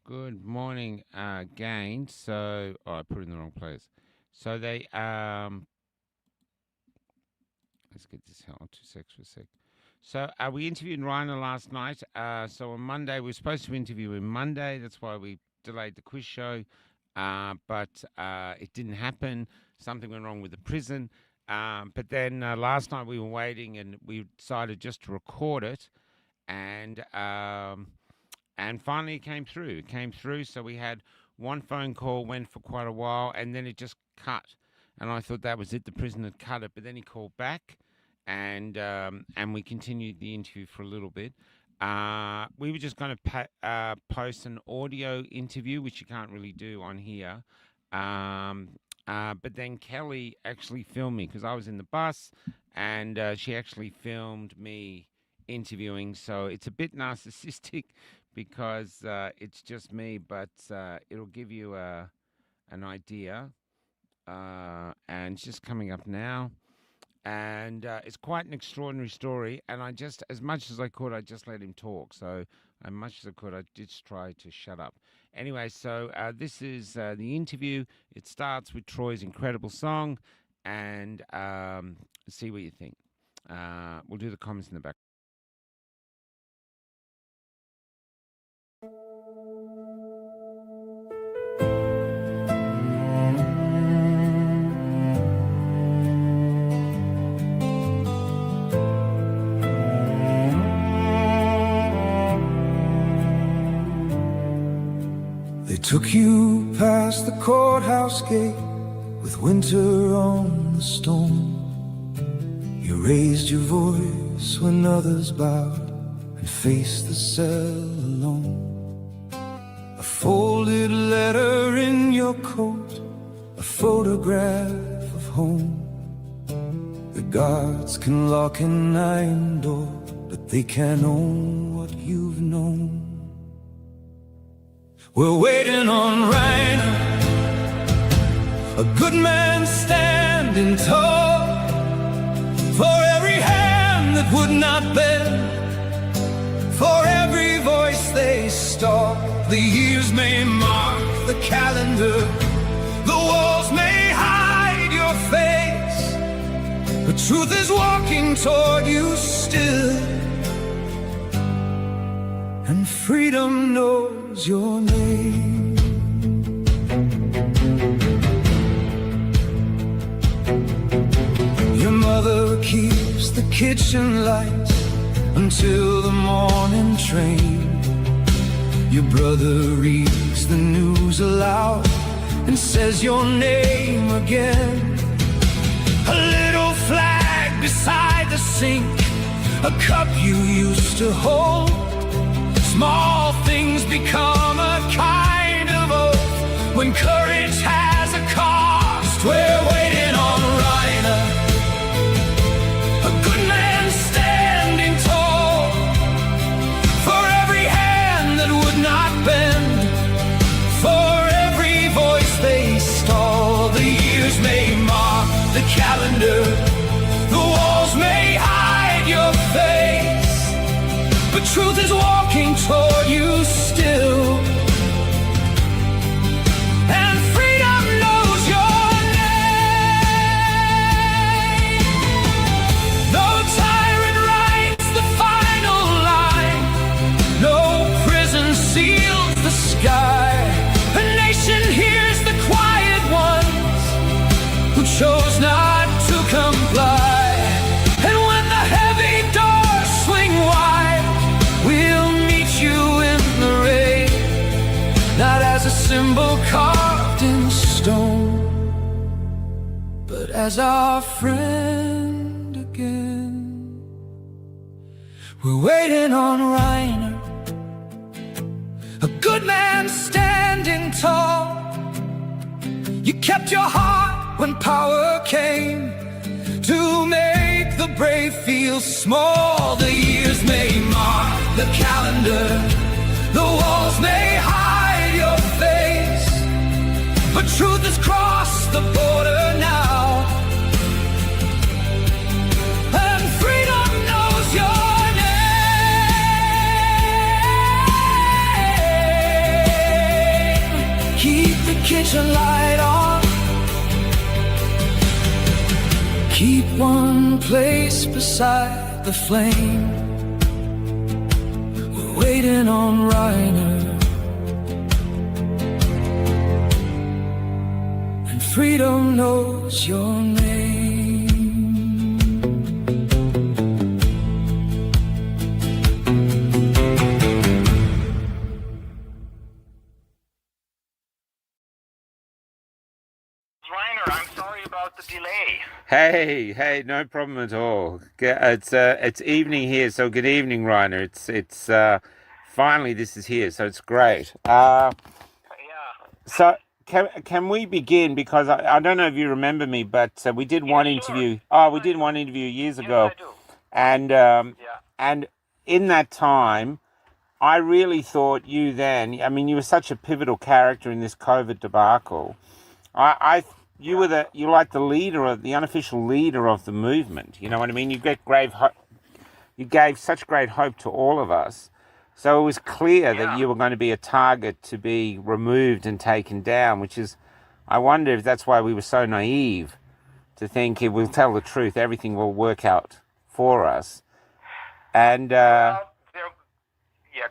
Good morning again. I put it in the wrong place. So they let's get this held on 2 secs for a sec. So we interviewed Reiner last night. So on Monday we were supposed to interview him Monday. That's why we delayed the quiz show. But it didn't happen. Something went wrong with the prison. But then last night we were waiting, and we decided just to record it, and finally it came through. It came through. So we had one phone call, went for quite a while, and then it just cut. And I thought that was it. The prison had cut it, but then he called back, and we continued the interview for a little bit. We were just going to post an audio interview, which you can't really do on here. But then Kelli actually filmed me because I was in the bus, and she actually filmed me interviewing. So it's a bit narcissistic because it's just me, but it'll give you an idea. And it's just coming up now. And it's quite an extraordinary story. And I just, as much as I could, I just let him talk. So as much as I could, I did try to shut up. Anyway, so this is the interview. It starts with Troy's incredible song. And see what you think. We'll do the comments in the back. They took you past the courthouse gate with winter on the stone. You raised your voice when others bowed and faced the cell alone. A folded letter in your coat, a photograph of home. The guards can lock an iron door, but they can't own what you've known. We're waiting on Reiner, a good man standing tall, for every hand that would not bend, for every voice they stall. The years may mark the calendar, the walls may hide your face, but truth is walking toward you still, and freedom knows your name. Your mother keeps the kitchen lights until the morning train. Your brother reads the news aloud and says your name again. A little flag beside the sink, a cup you used to hold. Small things become a kind of oath when courage has a cost. We're waiting on Reiner, a good man standing tall, for every hand that would not bend, for every voice they stall. The years may mark the calendar, the walls may hide your face, but truth is walking toward you still, and freedom knows your name. No tyrant writes the final line, no prison seals the sky. A nation hears the quiet ones who chose not to comply. And when the heavy doors swing wide, we'll meet you in the rain, not as a symbol carved in stone, but as our friend again. We're waiting on Reiner, a good man standing tall. You kept your heart when power came to make the brave feel small. The years may mark the calendar, the walls may hide your face, but truth has crossed the border now, and freedom knows your name. station light on. Keep one place beside the flame. We're waiting on Reiner, and freedom knows your name. Reiner, I'm sorry about the delay. Hey, no problem at all. It's evening here, so good evening, Reiner. It's finally this is here, so it's great. Yeah. So can we begin? Because I don't know if you remember me, but we did one Sure. interview. Oh, we did one interview years ago, Yes, I do. and Yeah. and in that time, I really thought you then. I mean, you were such a pivotal character in this COVID debacle. You were you like the leader of the unofficial leader of the movement. You know what I mean? You gave such great hope to all of us. So it was clear that you were going to be a target to be removed and taken down, which is, I wonder if that's why we were so naive to think if we'll tell the truth, everything will work out for us. And Yeah,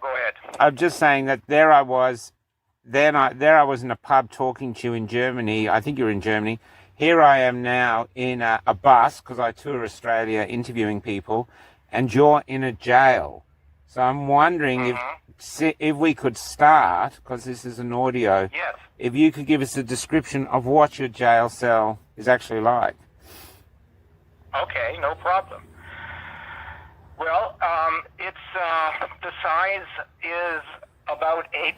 go ahead. I'm just saying that there I was. There I was in a pub talking to you in Germany. I think you're in Germany. Here I am now in a bus because I tour Australia interviewing people, and you're in a jail. So I'm wondering if we could start, because this is an audio, Yes. if you could give us a description of what your jail cell is actually like. Okay, no problem. Well, it's the size is about eight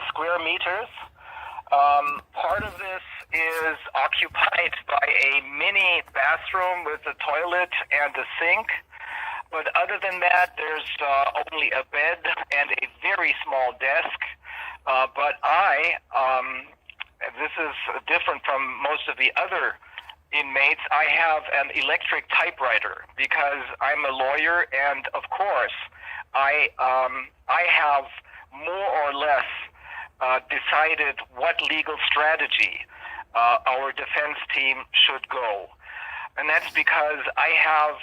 square meters. Part of this is occupied by a mini bathroom with a toilet and a sink. But other than that, there's only a bed and a very small desk. But this is different from most of the other inmates. I have an electric typewriter because I'm a lawyer, and of course, I have more or less decided what legal strategy our defense team should go. And that's because I have,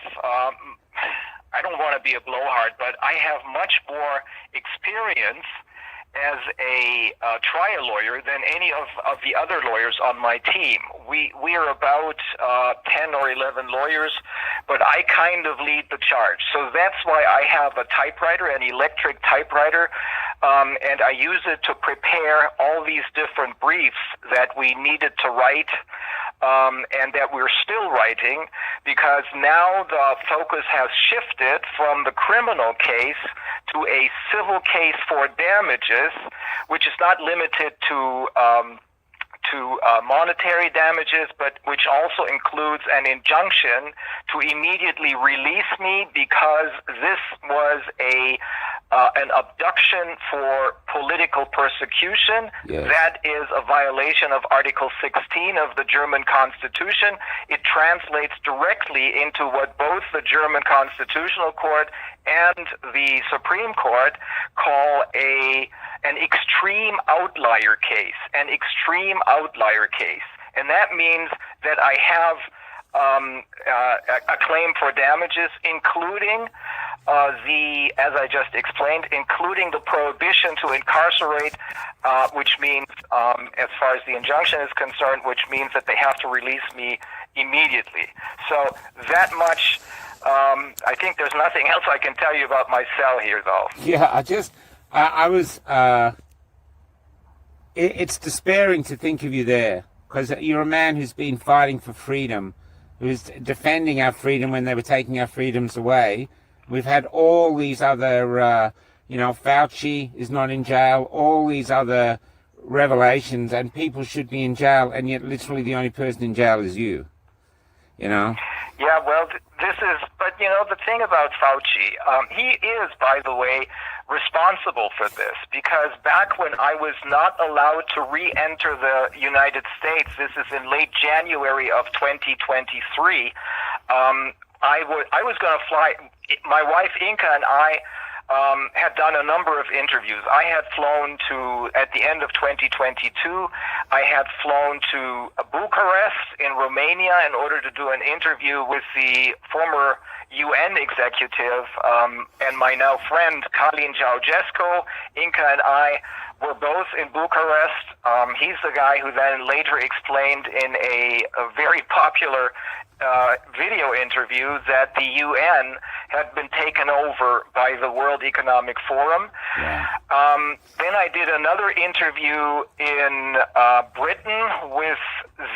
I don't want to be a blowhard, but I have much more experience as a trial lawyer than any of the other lawyers on my team. We are about 10 or 11 lawyers, but I kind of lead the charge. So that's why I have a typewriter, an electric typewriter, and I use it to prepare all these different briefs that we needed to write, and that we're still writing, because now the focus has shifted from the criminal case to a civil case for damages, which is not limited to monetary damages, but which also includes an injunction to immediately release me because this was an abduction for political persecution. Yes. That is a violation of Article 16 of the German Constitution. It translates directly into what both the German Constitutional Court and the Supreme Court call an extreme outlier case, And that means that I have a claim for damages, including as I just explained, including the prohibition to incarcerate, which means, as far as the injunction is concerned, which means that they have to release me immediately. So that much, I think there's nothing else I can tell you about my cell here, though. Yeah, I was, it's despairing to think of you there, because you're a man who's been fighting for freedom, who's defending our freedom when they were taking our freedoms away. We've had all these other, Fauci is not in jail, all these other revelations, and people should be in jail, and yet literally the only person in jail is you, Yeah, well, but the thing about Fauci, he is, by the way, responsible for this, because back when I was not allowed to re-enter the United States, this is in late January of 2023, I was going to fly. My wife Inka and I had done a number of interviews. I had flown to, at the end of 2022, I had flown to Bucharest in Romania in order to do an interview with the former UN executive and my now friend Kalin Ceausescu. Inca and I were both in Bucharest. He's the guy who then later explained in a very popular video interview that the UN had been taken over by the World Economic Forum. Yeah. Then I did another interview in Britain with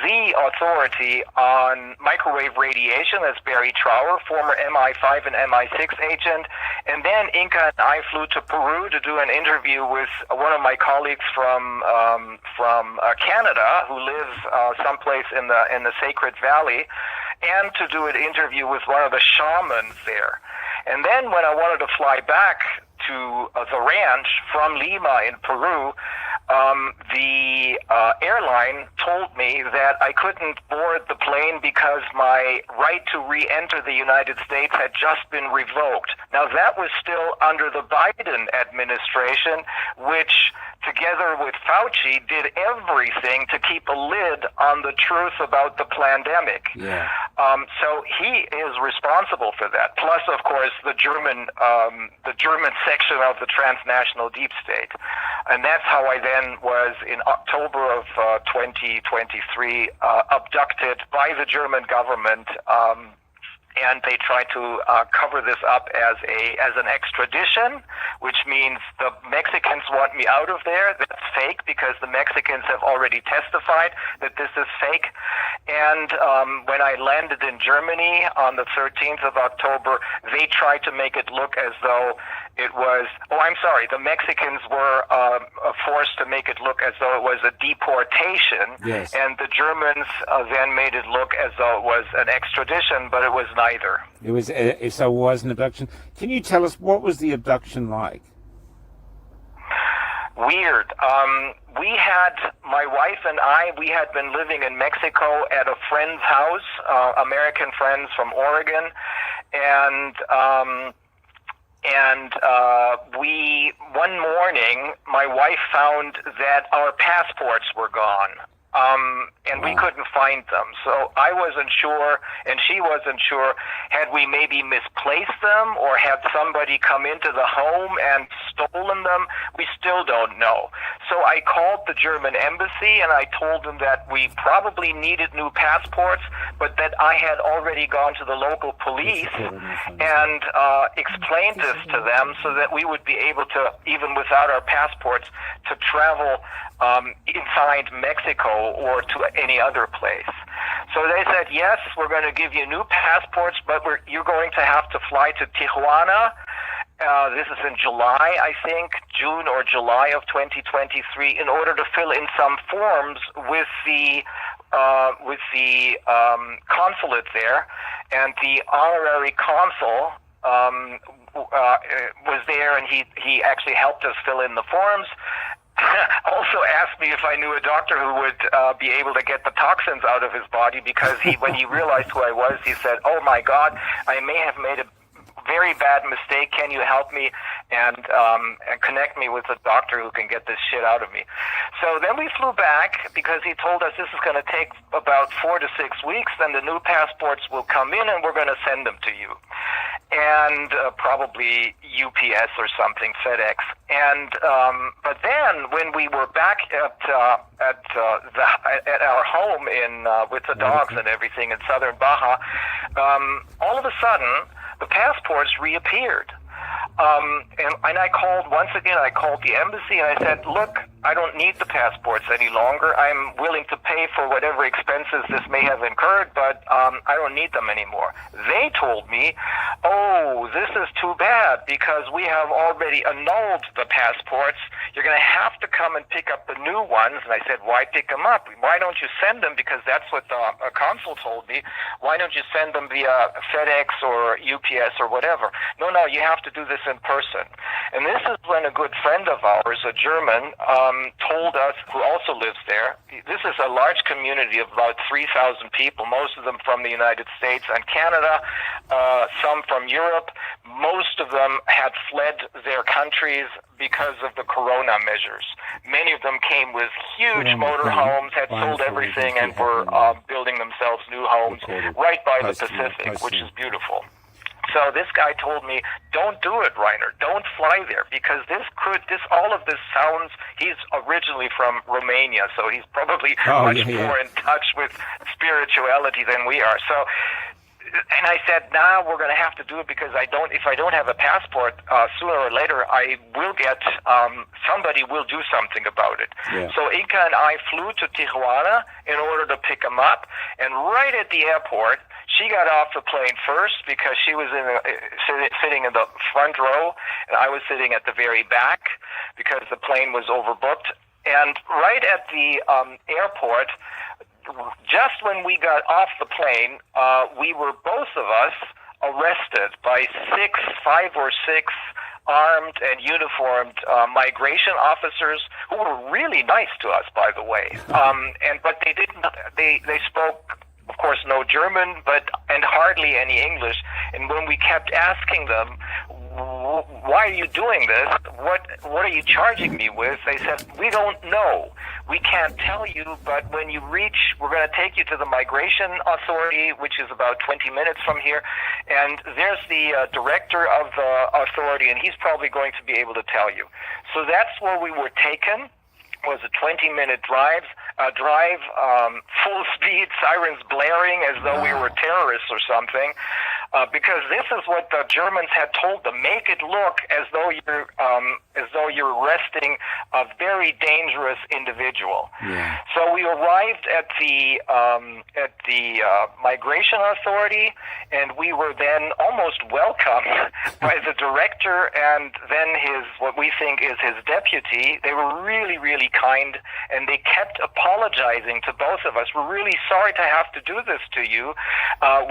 the authority on microwave radiation. That's Barry Trower, former MI5 and MI6 agent. And then Inca and I flew to Peru to do an interview with one of my colleagues from Canada, who lives someplace in the Sacred Valley, and to do an interview with one of the shamans there. And then when I wanted to fly back to the ranch from Lima in Peru, the airline told me that I couldn't board the plane because my right to re-enter the United States had just been revoked. Now, that was still under the Biden administration, which, together with Fauci, did everything to keep a lid on the truth about the pandemic. Yeah. So he is responsible for that. Plus, of course, the German section of the transnational deep state. And that's how I then was, in October of 2023, abducted by the German government. And they tried to cover this up as an extradition, which means the Mexicans want me out of there. That's fake because the Mexicans have already testified that this is fake. And when I landed in Germany on the 13th of October, they tried to make it look as though it was, the Mexicans were forced to make it look as though it was a deportation. Yes. And the Germans then made it look as though it was an extradition, but it was neither. It was so it was an abduction. Can you tell us what was the abduction like? Weird. My wife and I, we had been living in Mexico at a friend's house, American friends from Oregon, and one morning, my wife found that our passports were gone. And we couldn't find them. So I wasn't sure, and she wasn't sure, had we maybe misplaced them or had somebody come into the home and stolen them? We still don't know. So I called the German embassy and I told them that we probably needed new passports, but that I had already gone to the local police and explained this to them so that we would be able to, even without our passports, to travel inside Mexico or to any other place. So they said, yes, we're going to give you new passports, but you're going to have to fly to Tijuana. This is in July, I think, June or July of 2023, in order to fill in some forms with the consulate there. And the honorary consul was there, and he actually helped us fill in the forms. Also asked me if I knew a doctor who would be able to get the toxins out of his body, because when he realized who I was, he said, "Oh my God, I may have made a very bad mistake. Can you help me and connect me with a doctor who can get this shit out of me?" So then we flew back because he told us this is going to take about 4 to 6 weeks. Then the new passports will come in and we're going to send them to you. And probably UPS or something, FedEx. And but then when we were back at our home in with the dogs and everything in southern Baja, all of a sudden the passports reappeared. And I called once again. I called the embassy and I said, "Look, I don't need the passports any longer. I'm willing to pay for whatever expenses this may have incurred, but I don't need them anymore." They told me, "Oh, this is too bad because we have already annulled the passports. You're going to have to come and pick up the new ones." And I said, "Why pick them up? Why don't you send them?" Because that's what a consul told me. "Why don't you send them via FedEx or UPS or whatever?" No, you have to do this in person. And this is when a good friend of ours, a German, told us, who also lives there. This is a large community of about 3,000 people, most of them from the United States and Canada. some from Europe. Most of them had fled their countries because of the corona measures. Many of them came with huge motorhomes, had sold everything, and were building themselves new homes right by the Pacific, which is beautiful. So this guy told me, don't do it, Reiner. Don't fly there, because all of this sounds, he's originally from Romania, so he's probably much more in touch with spirituality than we are. So, and I said, nah, we're going to have to do it, because if I don't have a passport, sooner or later, I will get, somebody will do something about it. Yeah. So Inka and I flew to Tijuana in order to pick him up, and right at the airport, she got off the plane first because she was sitting in the front row, and I was sitting at the very back because the plane was overbooked. And right at the airport, just when we got off the plane, we were, both of us, arrested by 5 or 6 armed and uniformed migration officers who were really nice to us, by the way. But they spoke, of course, no German, and hardly any English. And when we kept asking them, why are you doing this? What are you charging me with? They said, we don't know. We can't tell you, but when you reach, we're going to take you to the migration authority, which is about 20 minutes from here. And there's the director of the authority, and he's probably going to be able to tell you. So that's where we were taken. Was a 20-minute drive, full speed, sirens blaring as though we were terrorists or something, because this is what the Germans had told them: make it look as though you're arresting a very dangerous individual. Yeah. So we arrived at the migration authority, and we were then almost welcomed by the director and then what we think is his deputy. They were really, really kind, and they kept apologizing to both of us. We're really sorry to have to do this to you.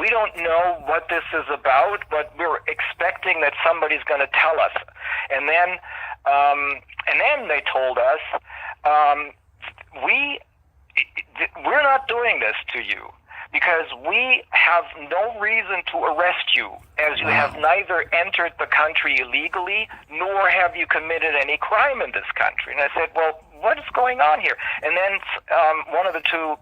We don't know what this is about, but we're expecting that somebody's going to tell us. And then they told us, we're not doing this to you, because we have no reason to arrest you, as you have neither entered the country illegally, nor have you committed any crime in this country. And I said, well, what is going on here? And then one of the two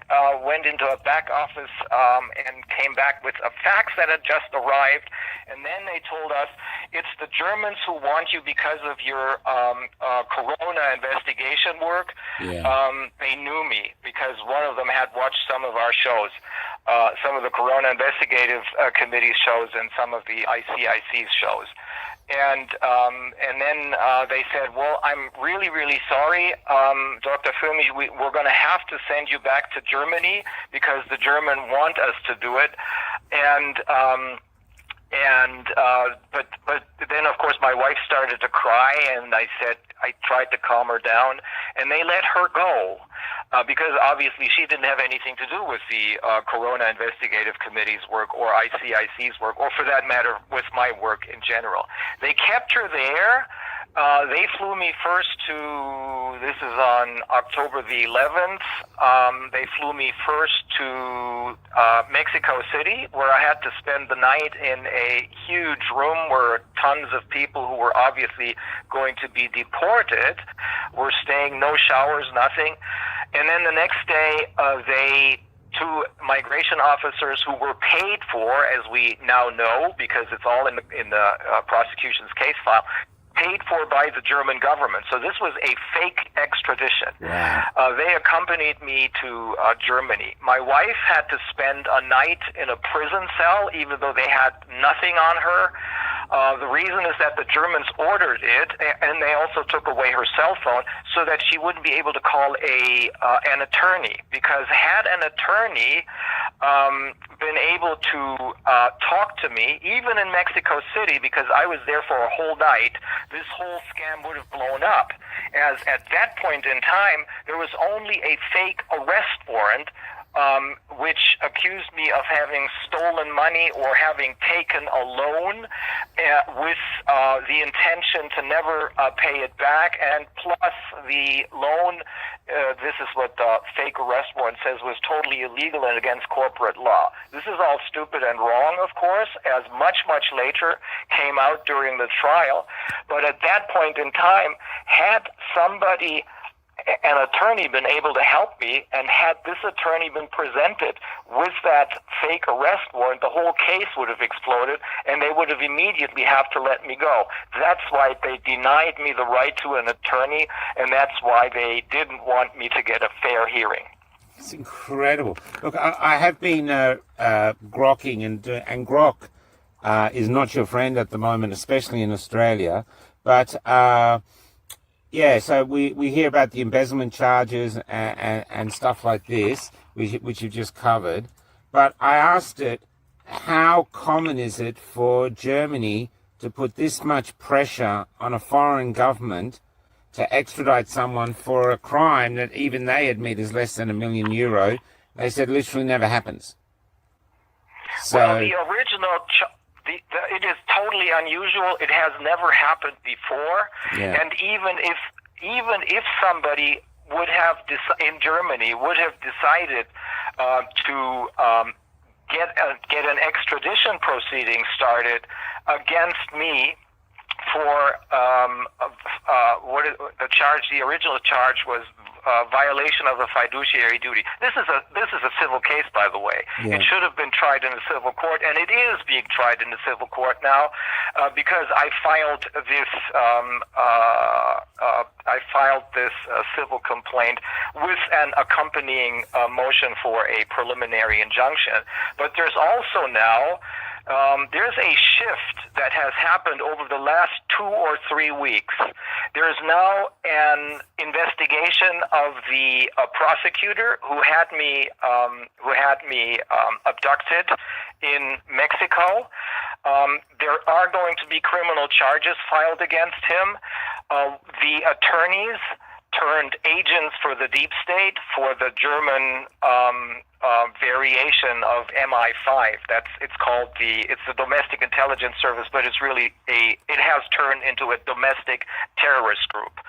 went into a back office and came back with a fax that had just arrived. And then they told us, it's the Germans who want you because of your corona investigation work. Yeah. They knew me because one of them had watched some of our shows, some of the Corona Investigative Committee shows and some of the ICIC's shows. And then they said, well, I'm really, really sorry, Dr. Fuellmich, we're going to have to send you back to Germany because the Germans want us to do it. But then, of course, my wife started to cry, and I tried to calm her down, and they let her go. Because obviously she didn't have anything to do with the Corona Investigative Committee's work or ICIC's work, or for that matter, with my work in general. They kept her there. They flew me first this is on October the 11th, they flew me first to Mexico City, where I had to spend the night in a huge room where tons of people who were obviously going to be deported were staying, no showers, nothing. And then the next day, two migration officers who were paid for, as we now know, because it's all in the prosecution's case file, paid for by the German government. So this was a fake extradition. Wow. They accompanied me to Germany. My wife had to spend a night in a prison cell, even though they had nothing on her. The reason is that the Germans ordered it, and they also took away her cell phone so that she wouldn't be able to call an attorney. Because had an attorney been able to talk to me, even in Mexico City, because I was there for a whole night, this whole scam would have blown up. As at that point in time, there was only a fake arrest warrant which accused me of having stolen money or having taken a loan with the intention to never pay it back, and plus the loan, this is what the fake arrest warrant says, was totally illegal and against corporate law. This is all stupid and wrong, of course, as much later came out during the trial. But at that point in time, had somebody, an attorney, been able to help me, and had this attorney been presented with that fake arrest warrant, the whole case would have exploded, and they would have immediately have to let me go. That's why they denied me the right to an attorney, and that's why they didn't want me to get a fair hearing. It's incredible. Look, I have been grokking, and grok is not your friend at the moment, especially in Australia. But yeah, so we hear about the embezzlement charges and stuff like this, which you've just covered. But I asked it, how common is it for Germany to put this much pressure on a foreign government to extradite someone for a crime that even they admit is less than €1 million? They said literally never happens. So, well, the original, it is totally unusual. It has never happened before. Yeah. And even if somebody would have in Germany would have decided to get an extradition proceeding started against me for the original charge was violation of the fiduciary duty. This is a civil case, by the way. Yeah. It should have been tried in a civil court, and it is being tried in a civil court now because I filed this civil complaint with an accompanying motion for a preliminary injunction. But there's also now there's a shift that has happened over the last 2 or 3 weeks. There's now an investigation of the prosecutor who had me abducted in Mexico. There are going to be criminal charges filed against him. The attorneys turned agents for the deep state for the German variation of MI5. It's the Domestic Intelligence Service, but it's really it has turned into a domestic terrorist group.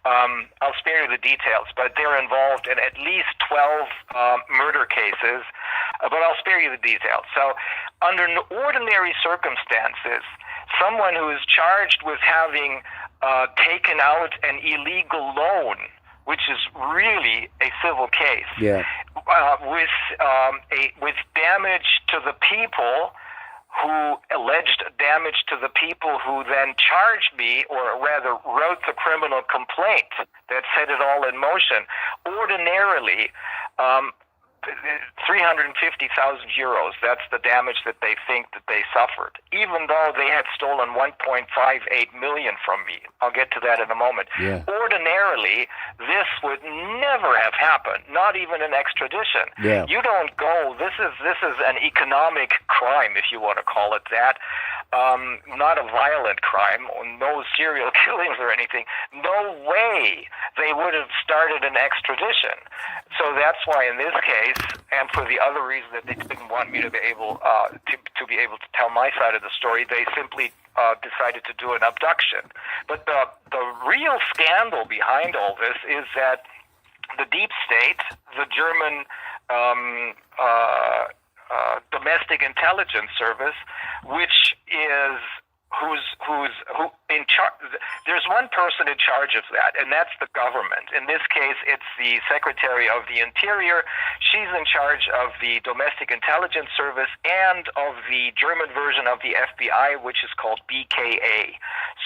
I'll spare you the details, but they're involved in at least 12 murder cases, but I'll spare you the details. So under ordinary circumstances, someone who is charged with having taken out an illegal loan, which is really a civil case, yeah, with damage to the people who alleged damage to the people who then charged me, or rather wrote the criminal complaint that set it all in motion. Ordinarily, 350,000 euros, that's the damage that they think that they suffered, even though they had stolen 1.58 million from me. I'll get to that in a moment. Yeah. Ordinarily, this would never have happened, not even an extradition. Yeah. You don't go, this is an economic crime, if you want to call it that. Not a violent crime, no serial killings or anything. No way they would have started an extradition. So that's why in this case, and for the other reason that they didn't want me to be able to tell my side of the story, they simply decided to do an abduction. But the real scandal behind all this is that the deep state, the German Domestic Intelligence Service, which is who in charge. There's one person in charge of that, and that's the government. In this case, it's the Secretary of the Interior. She's in charge of the Domestic Intelligence Service and of the German version of the FBI, which is called BKA.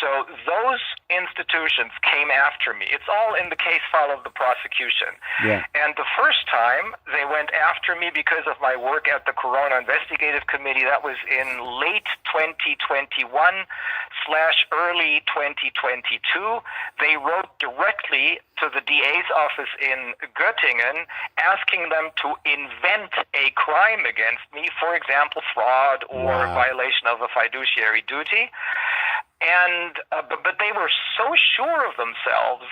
So those institutions came after me. It's all in the case file of the prosecution. Yeah. And the first time they went after me because of my work at the Corona Investigative Committee, that was in late 2021/early 2022. They wrote directly to the DA's office in Göttingen asking them to invent a crime against me, for example, fraud or Wow. violation of a fiduciary duty. but they were so sure of themselves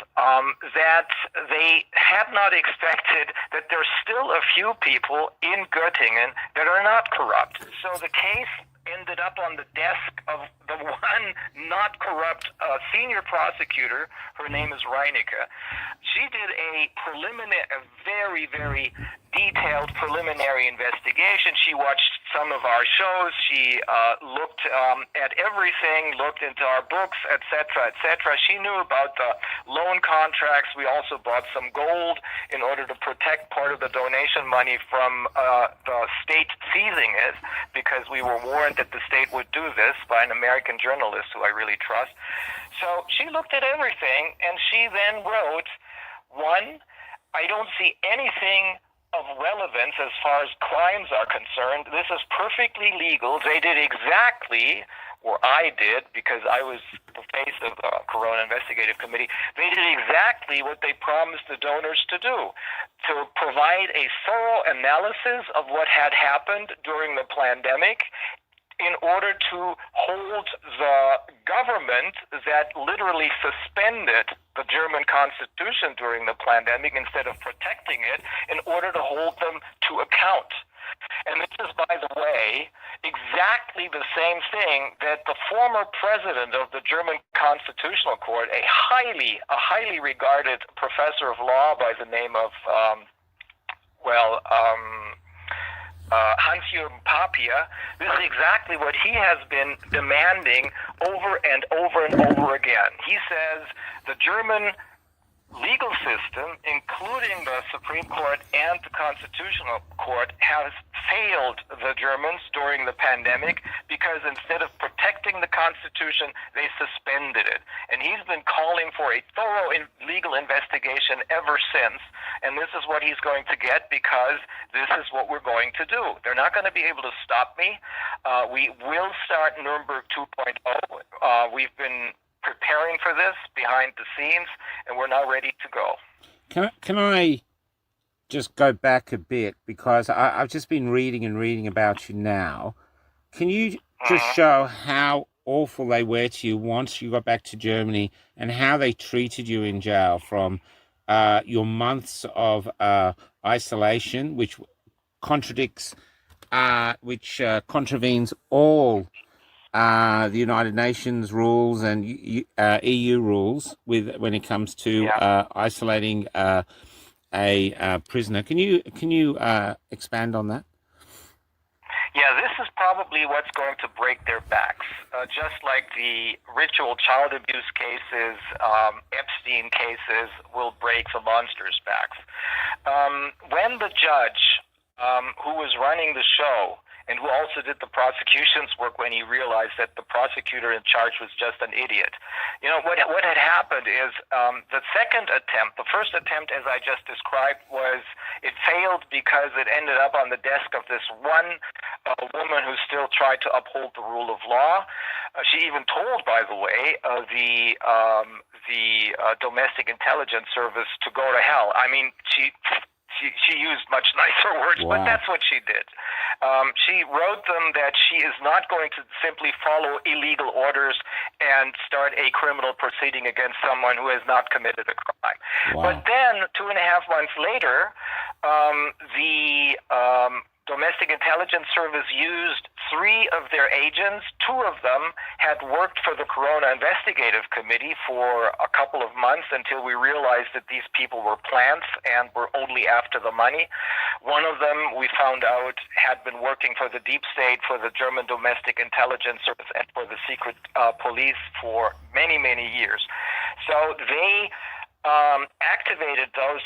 that they had not expected that there's still a few people in Göttingen that are not corrupt. So the case ended up on the desk of the one not corrupt senior prosecutor. Her name is Reiner. She did a very, very detailed preliminary investigation. She watched some of our shows. She looked at everything, looked into our books, etc., etc. She knew about the loan contracts. We also bought some gold in order to protect part of the donation money from the state seizing it, because we were warned that the state would do this by an American journalist who I really trust. So she looked at everything, and she then wrote, one, I don't see anything of relevance as far as crimes are concerned. This is perfectly legal. They did exactly, or I did, because I was the face of the Corona Investigative Committee, they did exactly what they promised the donors to do, to provide a thorough analysis of what had happened during the pandemic in order to hold the government that literally suspended the German constitution during the pandemic instead of protecting it, in order to hold them to account. And this is, by the way, exactly the same thing that the former president of the German Constitutional Court, a highly regarded professor of law by the name of, Hans-Jürgen Papier, this is exactly what he has been demanding over and over and over again. He says the German legal system, including the Supreme Court and the Constitutional Court, has failed the Germans during the pandemic because instead of protecting the Constitution, they suspended it. And he's been calling for a thorough legal investigation ever since. And this is what he's going to get, because this is what we're going to do. They're not going to be able to stop me. We will start Nuremberg 2.0. We've been preparing for this behind the scenes, and we're now ready to go. Can I just go back a bit, because I've just been reading about you now. Can you just show how awful they were to you once you got back to Germany, and how they treated you in jail, from your months of isolation, which contravenes all the United Nations rules and EU rules when it comes to isolating a prisoner. Can you expand on that? Yeah, this is probably what's going to break their backs. Just like the ritual child abuse cases, Epstein cases will break the monsters' backs. When the judge who was running the show, and who also did the prosecution's work, when he realized that the prosecutor in charge was just an idiot. You know, what had happened is the second attempt, the first attempt, as I just described, it failed because it ended up on the desk of this one woman who still tried to uphold the rule of law. She even told, by the way, the Domestic Intelligence Service to go to hell. I mean, she used much nicer words, but that's what she did. She wrote them that she is not going to simply follow illegal orders and start a criminal proceeding against someone who has not committed a crime. But then, 2.5 months later, the Domestic Intelligence Service used 3 of their agents. 2 of them had worked for the Corona Investigative Committee for a couple of months until we realized that these people were plants and were only after the money. One of them, we found out, had been working for the deep state, for the German Domestic Intelligence Service, and for the secret police for many, many years. So they activated those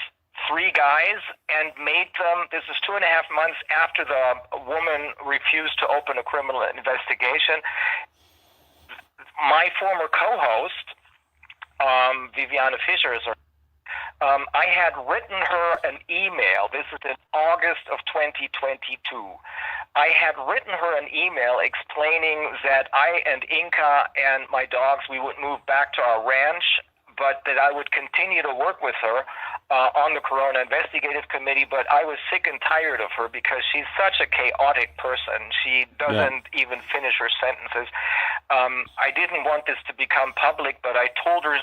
3 guys and made them, this is 2.5 months after the woman refused to open a criminal investigation. My former co-host, Viviane Fischer, I had written her an email. This is in August of 2022. I had written her an email explaining that I and Inka and my dogs, we would move back to our ranch, but that I would continue to work with her on the Corona Investigative Committee. But I was sick and tired of her because she's such a chaotic person. She doesn't even finish her sentences. I didn't want this to become public, but I told her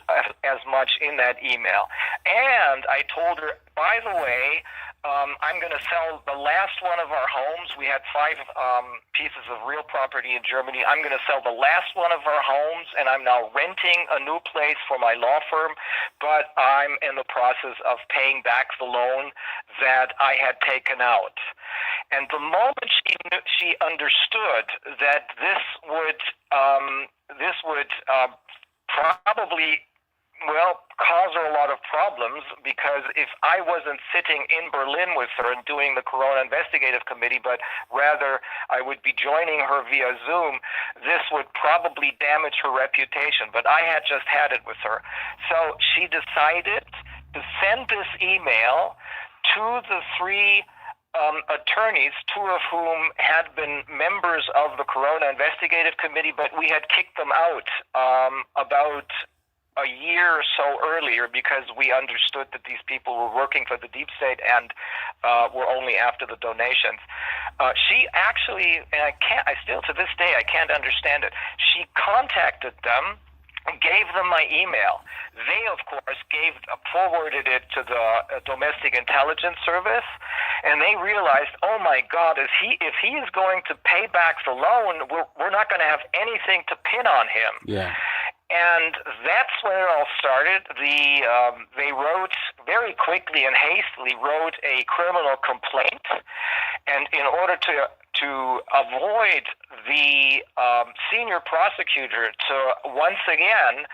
as much in that email. And I told her, by the way, I'm going to sell the last one of our homes. We had 5 pieces of real property in Germany. I'm going to sell the last one of our homes, and I'm now renting a new place for my law firm, but I'm in the process of paying back the loan that I had taken out. And the moment she understood that this would probably cause her a lot of problems, because if I wasn't sitting in Berlin with her and doing the Corona Investigative Committee, but rather I would be joining her via Zoom, this would probably damage her reputation. But I had just had it with her. So she decided to send this email to the 3 attorneys, 2 of whom had been members of the Corona Investigative Committee, but we had kicked them out about a year or so earlier, because we understood that these people were working for the deep state and were only after the donations. She actually, and I still to this day, I can't understand it. She contacted them, gave them my email. They, of course, forwarded it to the Domestic Intelligence Service, and they realized, oh my God, if he is going to pay back the loan, we're not going to have anything to pin on him. Yeah. And that's when it all started. They wrote very quickly and hastily a criminal complaint, and in order to avoid the senior prosecutor to once again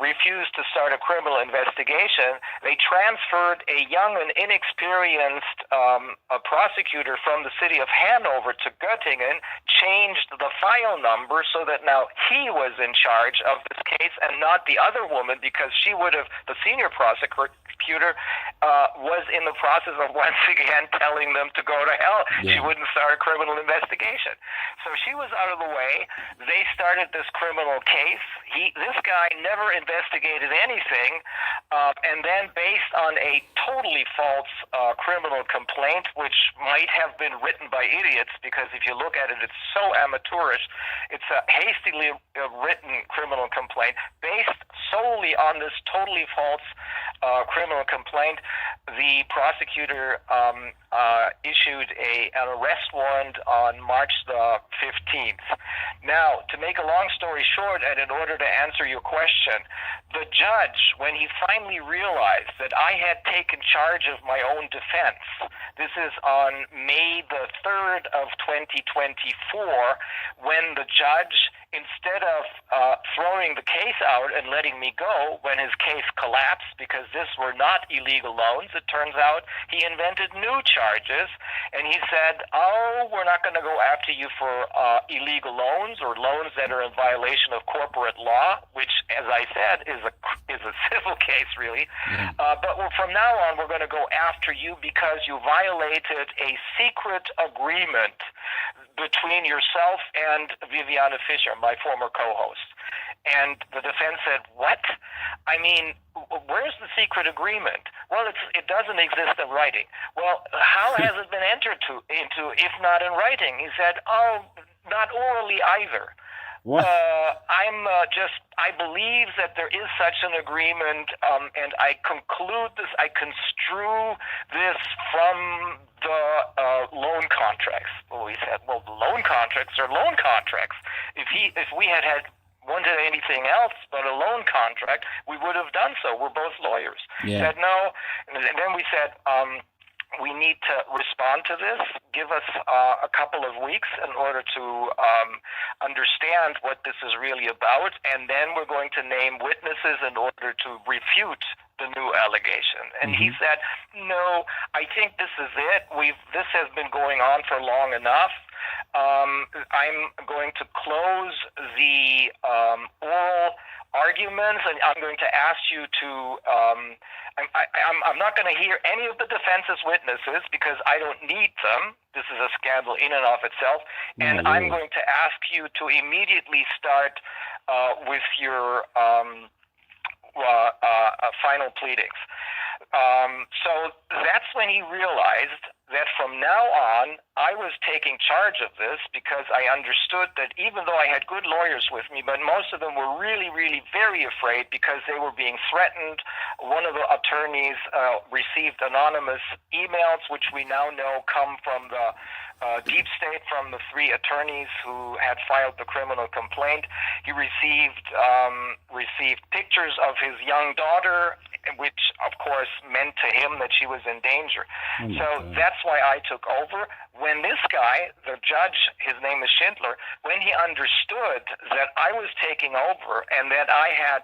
refuse to start a criminal investigation, they transferred a young and inexperienced prosecutor from the city of Hanover to Göttingen, changed the file number so that now he was in charge of this case and not the other woman, because the senior prosecutor was in the process of once again telling them to go to hell. Yeah. She wouldn't start a criminal investigation. So she was out of the way. They started this criminal case. This guy never investigated anything, and then based on a totally false criminal complaint, which might have been written by idiots, because if you look at it, it's so amateurish. It's a hastily written criminal complaint based solely on this totally false criminal complaint. The prosecutor issued an arrest warrant on March the 15th. Now, to make a long story short, and in order to answer your question, the judge, when he finally realized that I had taken charge of my own defense, this is on May the 3rd of 2024, when the judge, instead of throwing the case out and letting me go when his case collapsed, because this were not illegal loans, it turns out he invented new charges, and he said, we're not going to go after you for illegal loans or loans that are in violation of corporate law, which, as I said, is a civil case, really. Yeah. But from now on, we're going to go after you because you violated a secret agreement between yourself and Viviane Fischer, my former co-host. And the defense said, what? I mean, where's the secret agreement? Well, it doesn't exist in writing. Well, how has it been entered into if not in writing? He said, not orally either. What? I believe that there is such an agreement, and I construe this from the loan contracts. Well, we said, well, the loan contracts are loan contracts. If we had wanted anything else but a loan contract, we would have done so. We're both lawyers. Yeah. Said no, and then we said, we need to respond to this. Give us a couple of weeks in order to understand what this is really about, and then we're going to name witnesses in order to refute the new allegation. And he said, no, I think this is it. This has been going on for long enough. I'm going to close the oral arguments, and I'm going to ask you to I'm not going to hear any of the defense's witnesses because I don't need them. This is a scandal in and of itself. And I'm going to ask you to immediately start with your final pleadings. So that's when he realized that from now on, I was taking charge of this because I understood that even though I had good lawyers with me, but most of them were really, really very afraid because they were being threatened. One of the attorneys received anonymous emails, which we now know come from the deep state, from the 3 attorneys who had filed the criminal complaint. He received pictures of his young daughter, which of course meant to him that she was in danger. So that's why I took over. When this guy, the judge, his name is Schindler, when he understood that I was taking over and that I had,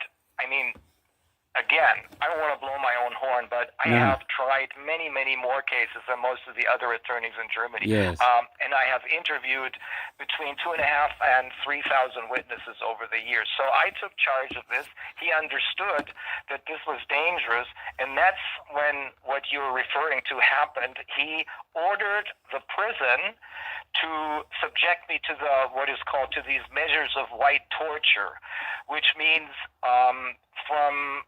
again, I don't want to blow my own horn, but I have tried many, many more cases than most of the other attorneys in Germany. Yes. And I have interviewed between 2,500 and 3,000 witnesses over the years. So I took charge of this. He understood that this was dangerous, and that's when what you were referring to happened. He ordered the prison to subject me to what is called to these measures of white torture, which means from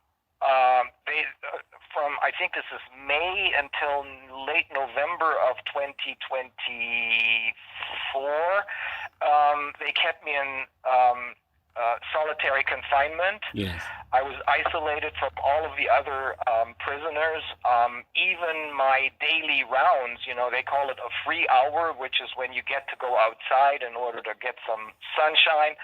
I think this is May until late November of 2024, they kept me in solitary confinement. Yes. I was isolated from all of the other prisoners. Even my daily rounds, they call it a free hour, which is when you get to go outside in order to get some sunshine.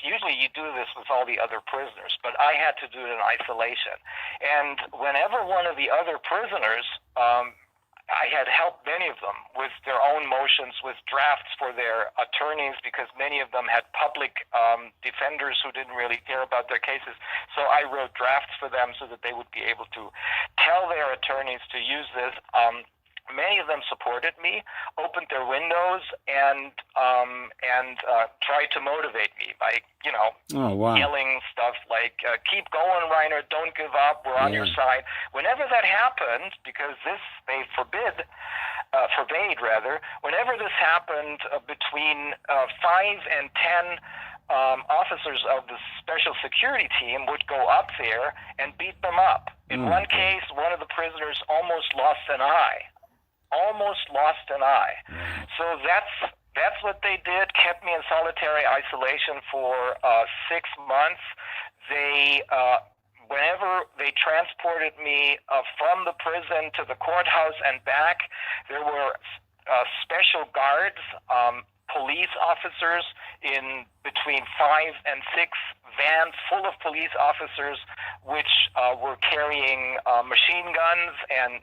Usually you do this with all the other prisoners, but I had to do it in isolation. And whenever one of the other prisoners, I had helped many of them with their own motions, with drafts for their attorneys, because many of them had public defenders who didn't really care about their cases. So I wrote drafts for them so that they would be able to tell their attorneys to use this. Many of them supported me, opened their windows, and tried to motivate me by, yelling stuff like, keep going, Reiner, don't give up, we're on your side. Whenever that happened, because this they forbade, whenever this happened between 5 and 10 officers of the special security team would go up there and beat them up. In one case, one of the prisoners almost lost an eye. So that's what they did, kept me in solitary isolation for 6 months. They whenever they transported me from the prison to the courthouse and back, there were special guards, police officers in between 5 and 6 vans full of police officers, which were carrying machine guns and,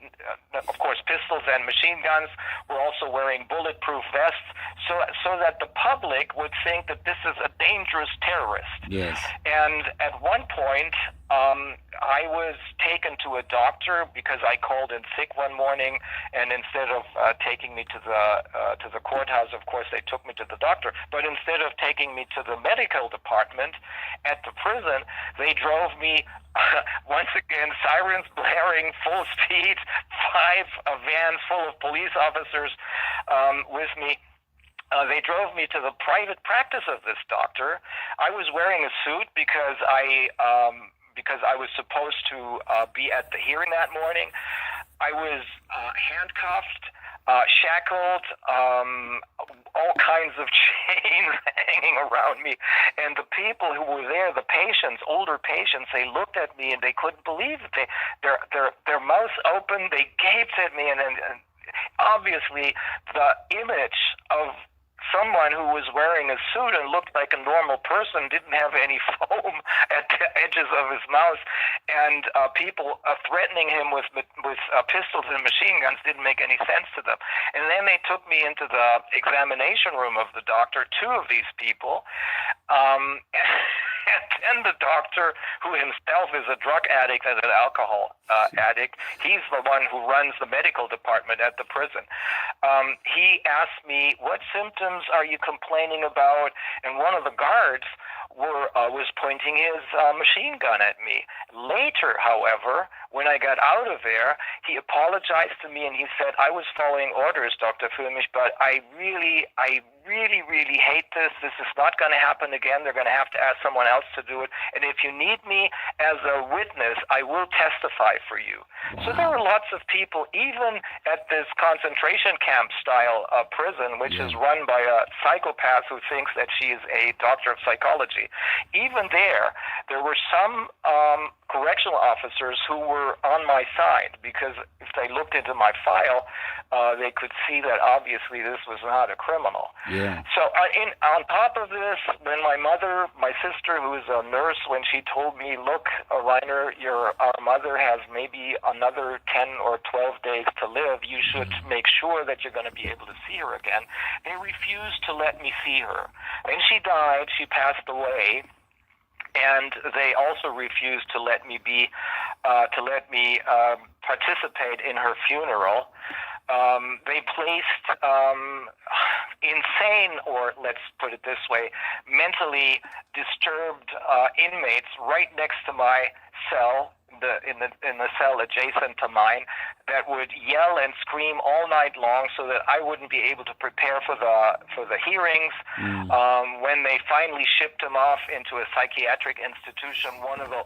of course, pistols and machine guns. Were also wearing bulletproof vests, so that the public would think that this is a dangerous terrorist. Yes. And at one point, I was taken to a doctor because I called in sick one morning, and instead of taking me to the courthouse, of course, they took me to the doctor. But instead of taking me to the medical department at the prison, they drove me once again, sirens blaring, full speed, 5 vans full of police officers with me. They drove me to the private practice of this doctor. I was wearing a suit because I was supposed to be at the hearing that morning. I was handcuffed, shackled, all kinds of chains hanging around me. And the people who were there, the patients, older patients, they looked at me and they couldn't believe it. Their mouths open, they gaped at me, and obviously the image of someone who was wearing a suit and looked like a normal person, didn't have any foam at the edges of his mouth, and people threatening him with pistols and machine guns didn't make any sense to them. And then they took me into the examination room of the doctor, 2 of these people, and then the doctor, who himself is a drug addict and an alcohol addict, he's the one who runs the medical department at the prison. He asked me, what symptoms are you complaining about? And one of the guards was pointing his machine gun at me. Later, however, when I got out of there, he apologized to me and he said, I was following orders, Dr. Fuellmich, but I really really, really hate this. This is not going to happen again. They're going to have to ask someone else to do it. And if you need me as a witness, I will testify for you. Wow. So there were lots of people, even at this concentration camp style prison, which is run by a psychopath who thinks that she is a doctor of psychology. Even there were some correctional officers who were on my side, because if they looked into my file, they could see that obviously this was not a criminal. Yeah. So on top of this, when my sister, who is a nurse, when she told me, look, Reiner, our mother has maybe another 10 or 12 days to live, you should make sure that you're going to be able to see her again. They refused to let me see her. When she died, she passed away. And they also refused to let me participate in her funeral. They placed insane, or let's put it this way, mentally disturbed inmates right next to my cell, in the cell adjacent to mine, that would yell and scream all night long so that I wouldn't be able to prepare for the hearings. When they finally shipped him off into a psychiatric institution, one of the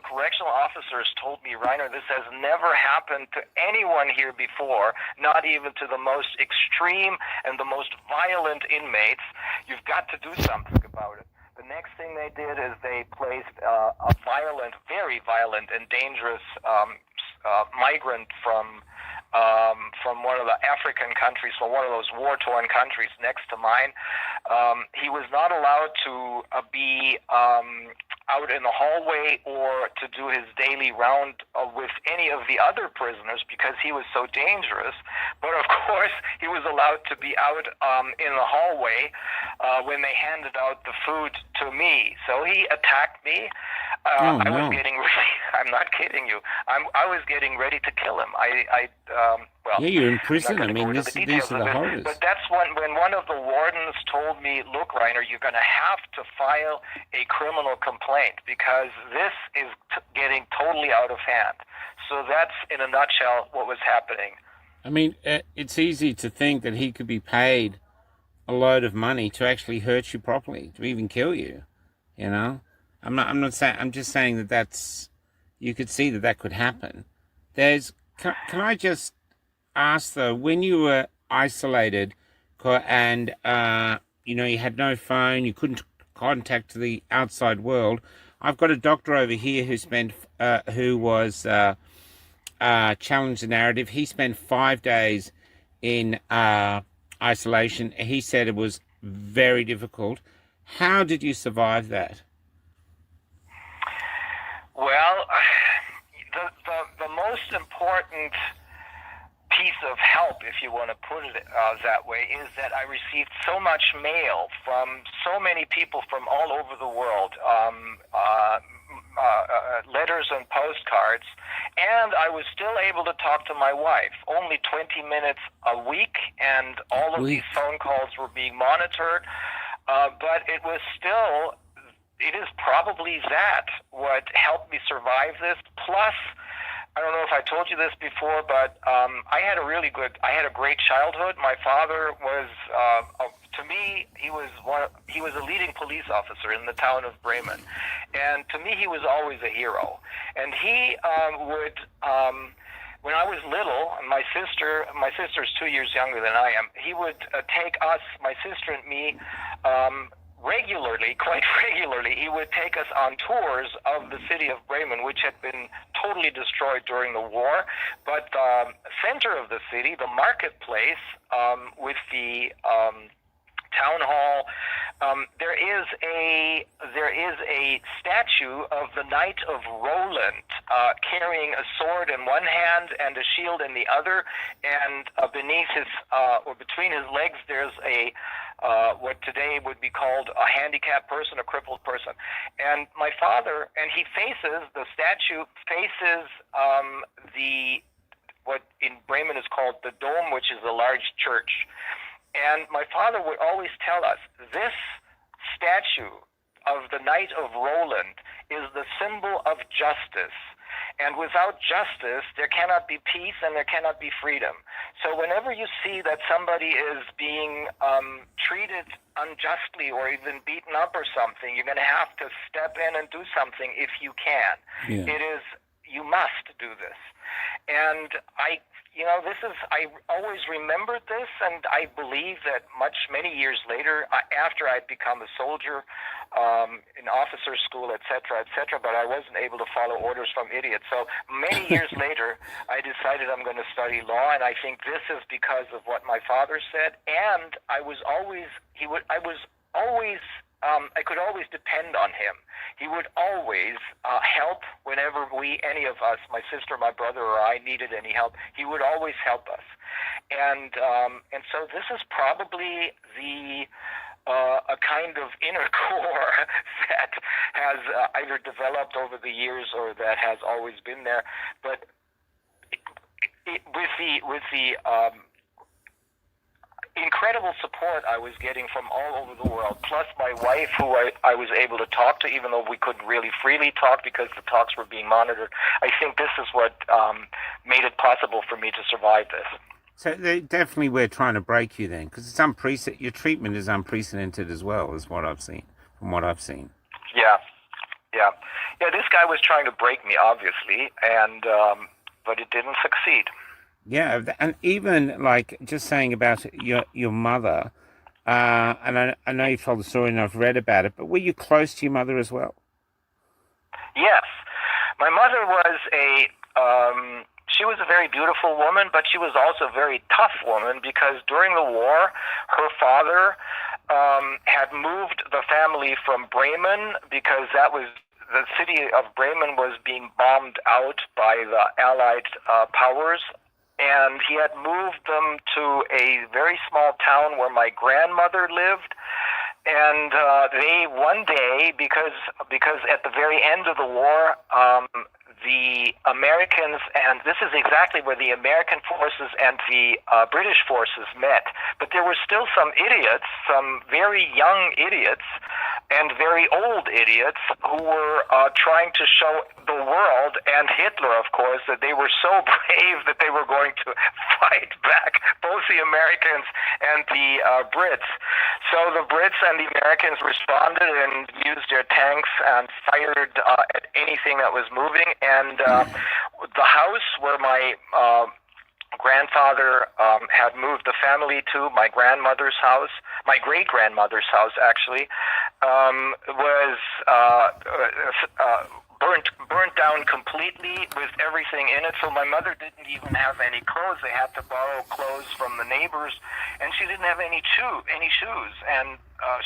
correctional officers told me, Reiner, this has never happened to anyone here before, not even to the most extreme and the most violent inmates. You've got to do something about it. The next thing they did is they placed a very violent and dangerous migrant from one of the African countries, from one of those war-torn countries next to mine. He was not allowed to be out in the hallway or to do his daily round with any of the other prisoners because he was so dangerous. But of course, he was allowed to be out in the hallway when they handed out the food to me. So he attacked me. I was getting ready. I'm not kidding you. I was getting ready to kill him. Yeah, you're in prison. I mean, these are the horrors. But that's when one of the wardens told me, look, Reiner, you're going to have to file a criminal complaint because this is getting totally out of hand. So that's, in a nutshell, what was happening. I mean, it's easy to think that he could be paid a load of money to actually hurt you properly, to even kill you, you know? I'm not saying, I'm just saying that's, you could see that could happen. Can I just ask though, when you were isolated and, you had no phone, you couldn't contact the outside world. I've got a doctor over here who was challenged the narrative. He spent 5 days in isolation. He said it was very difficult. How did you survive that? Well, the most important piece of help, if you want to put it that way, is that I received so much mail from so many people from all over the world, letters and postcards, and I was still able to talk to my wife, only 20 minutes a week, and all of these phone calls were being monitored, but it was still... It is probably what helped me survive this. Plus, I don't know if I told you this before, but I had a great childhood. My father was, to me, he was a leading police officer in the town of Bremen, and to me, he was always a hero. And he would. When I was little, my sister's 2 years younger than I am. He would take us, my sister and me. Quite regularly, he would take us on tours of the city of Bremen, which had been totally destroyed during the war. But the center of the city, the marketplace, with the town hall, there is a statue of the Knight of Roland carrying a sword in one hand and a shield in the other, and beneath his or between his legs there's a what today would be called a handicapped person, a crippled person. And my father, the statue faces what in Bremen is called the Dome, which is a large church. And my father would always tell us, this statue of the Knight of Roland is the symbol of justice. And without justice, there cannot be peace and there cannot be freedom. So whenever you see that somebody is being treated unjustly or even beaten up or something, you're going to have to step in and do something if you can. Yeah. You must do this. And I always remembered this, and I believe that many years later, after I'd become a soldier, in officer school, et cetera, but I wasn't able to follow orders from idiots. So many years later, I decided I'm going to study law, and I think this is because of what my father said, and I could always depend on him. He would always help whenever any of us, my sister, my brother, or I needed any help. He would always help us. And so this is probably a kind of inner core that has either developed over the years or that has always been there. But with the incredible support I was getting from all over the world, plus my wife, who I was able to talk to, even though we couldn't really freely talk because the talks were being monitored. I think this is what made it possible for me to survive this. So they definitely were trying to break you then, because it's your treatment is unprecedented as well, is what I've seen, from what I've seen. Yeah. This guy was trying to break me, obviously, and but it didn't succeed. Yeah, and even like just saying about your mother, and I know you've told the story and I've read about it, but were you close to your mother as well? Yes, my mother was she was a very beautiful woman, but she was also a very tough woman because during the war, her father had moved the family from Bremen because the city of Bremen was being bombed out by the Allied powers. And he had moved them to a very small town where my grandmother lived. And they one day, because at the very end of the war, the Americans, and this is exactly where the American forces and the British forces met, but there were still some idiots, some very young idiots, and very old idiots who were trying to show the world and Hitler, of course, that they were so brave that they were going to fight back, both the Americans and the Brits. So the Brits and the Americans responded and used their tanks and fired at anything that was moving. And the house where my grandfather had moved the family to, my grandmother's house, my great-grandmother's house actually, was burnt down completely with everything in it. So my mother didn't even have any clothes. They had to borrow clothes from the neighbors, and she didn't have any shoes. And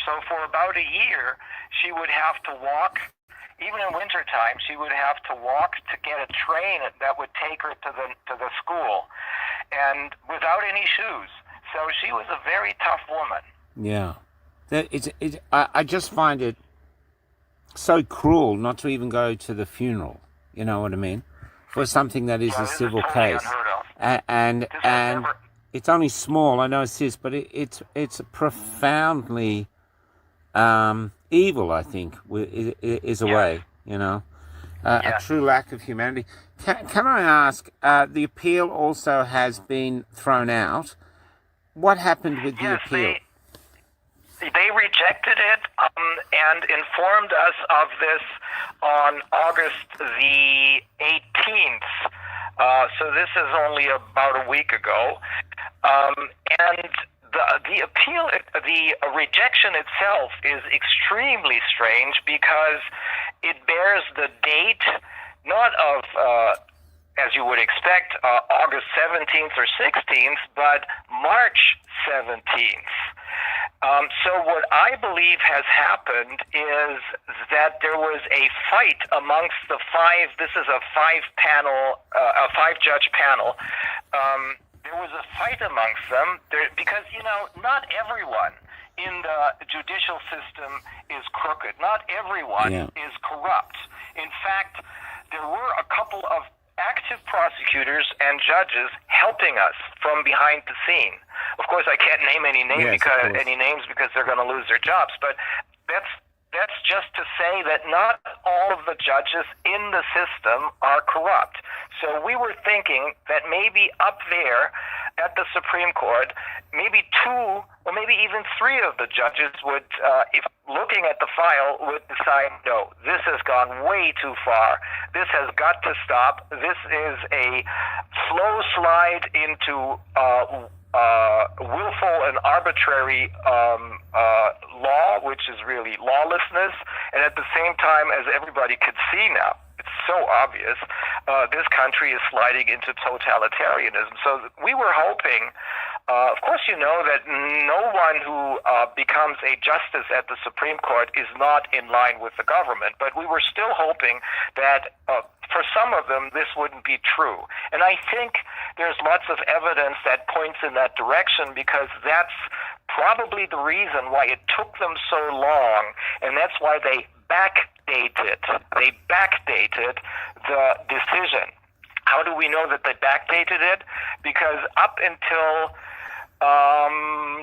so for about a year, she would have to walk. Even in wintertime, she would have to walk to get a train that would take her to the school, and without any shoes. So she was a very tough woman. Yeah, I just find it so cruel not to even go to the funeral. You know what I mean? For something that is a civil case, and it's only small. I know it is, but it's profoundly evil, I think, is a way, you know, a true lack of humanity. Can I ask, the appeal also has been thrown out. What happened with the appeal? They rejected it and informed us of this on August the 18th. So this is only about a week ago. And the appeal, the rejection itself is extremely strange because it bears the date not of, as you would expect, August 17th or 16th, but March 17th. So what I believe has happened is that there was a fight amongst the five. This is a five-judge panel. There was a fight amongst them because, not everyone in the judicial system is crooked. Not everyone is corrupt. In fact, there were a couple of active prosecutors and judges helping us from behind the scene. Of course, I can't name any names because they're going to lose their jobs. But that's just to say that not all of the judges in the system are corrupt. So we were thinking that maybe up there at the Supreme Court, maybe two or maybe even three of the judges would, if looking at the file, would decide, no, this has gone way too far. This has got to stop. This is a slow slide into willful and arbitrary law, which is really lawlessness. And at the same time, as everybody could see now, it's so obvious, this country is sliding into totalitarianism. So we were hoping, of course, you know that no one who becomes a justice at the Supreme Court is not in line with the government, but we were still hoping that for some of them, this wouldn't be true. And I think there's lots of evidence that points in that direction, because that's probably the reason why it took them so long, and that's why they backdated the decision. How do we know that they backdated it? Because up until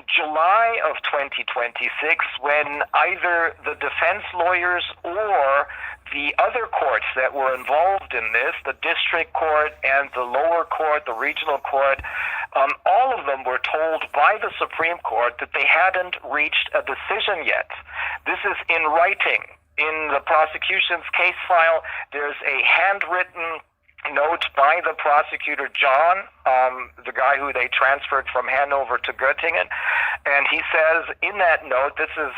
July of 2026, when either the defense lawyers or the other courts that were involved in this, the district court and the lower court, the regional court, all of them were told by the Supreme Court that they hadn't reached a decision yet. This is in writing. In the prosecution's case file, there's a handwritten note by the prosecutor, John, the guy who they transferred from Hanover to Göttingen, and he says in that note, this is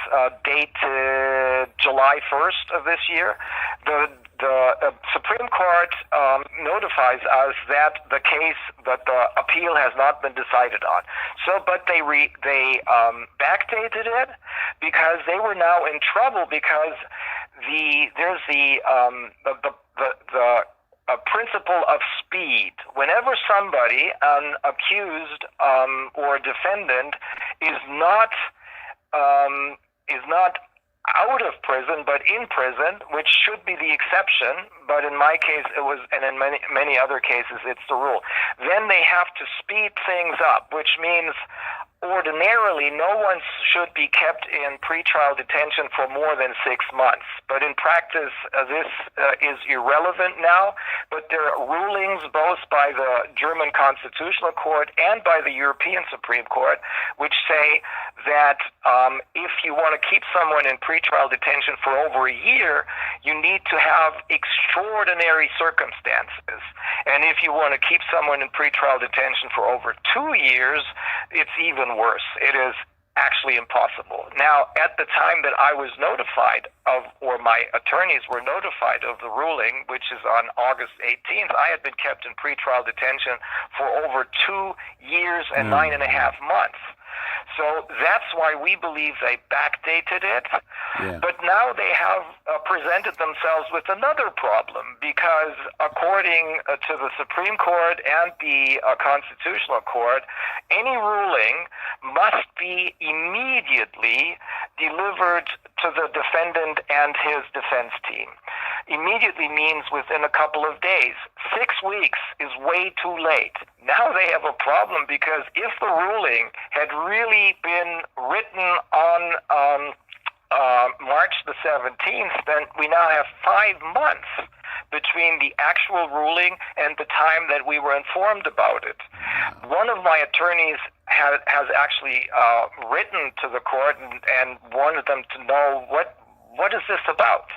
dated July 1st of this year, the Supreme Court notifies us that the case, that the appeal has not been decided on. So, but they backdated it because they were now in trouble, because there's the principle of speed. Whenever somebody, an accused or defendant, is not out of prison but in prison, which should be the exception, but in my case it was, and in many other cases it's the rule, then they have to speed things up, which means ordinarily no one should be kept in pretrial detention for more than 6 months. But in practice, this is irrelevant now. But there are rulings both by the German Constitutional Court and by the European Supreme Court which say that if you want to keep someone in pretrial detention for over a year, you need to have extraordinary circumstances. And if you want to keep someone in pretrial detention for over 2 years, it's even worse. It is actually impossible. Now, at the time that I was notified of, or my attorneys were notified of the ruling, which is on August 18th, I had been kept in pretrial detention for over 2 years and 9.5 months. So that's why we believe they backdated it. Yeah. But now they have presented themselves with another problem, because according to the Supreme Court and the Constitutional Court, any ruling must be immediately delivered to the defendant and his defense team. Immediately means within a couple of days. 6 weeks is way too late. Now they have a problem, because if the ruling had really been written on March the 17th, then we now have 5 months between the actual ruling and the time that we were informed about it. One of my attorneys has actually written to the court and wanted them to know what is this about.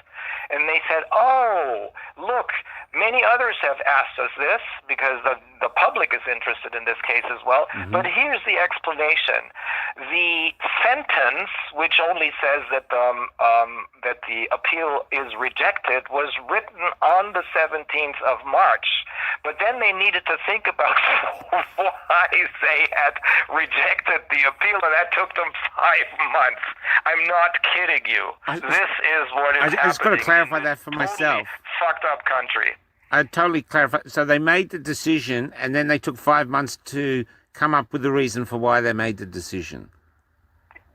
And they said, oh, look, many others have asked us this, because the public is interested in this case as well. Mm-hmm. But here's the explanation. The sentence, which only says that the appeal is rejected, was written on the 17th of March. But then they needed to think about why they had rejected the appeal, and that took them 5 months. I'm not kidding you. This is what is happening. I just got to clarify that for myself. Fucked up country. I totally clarify. So they made the decision, and then they took 5 months to come up with the reason for why they made the decision.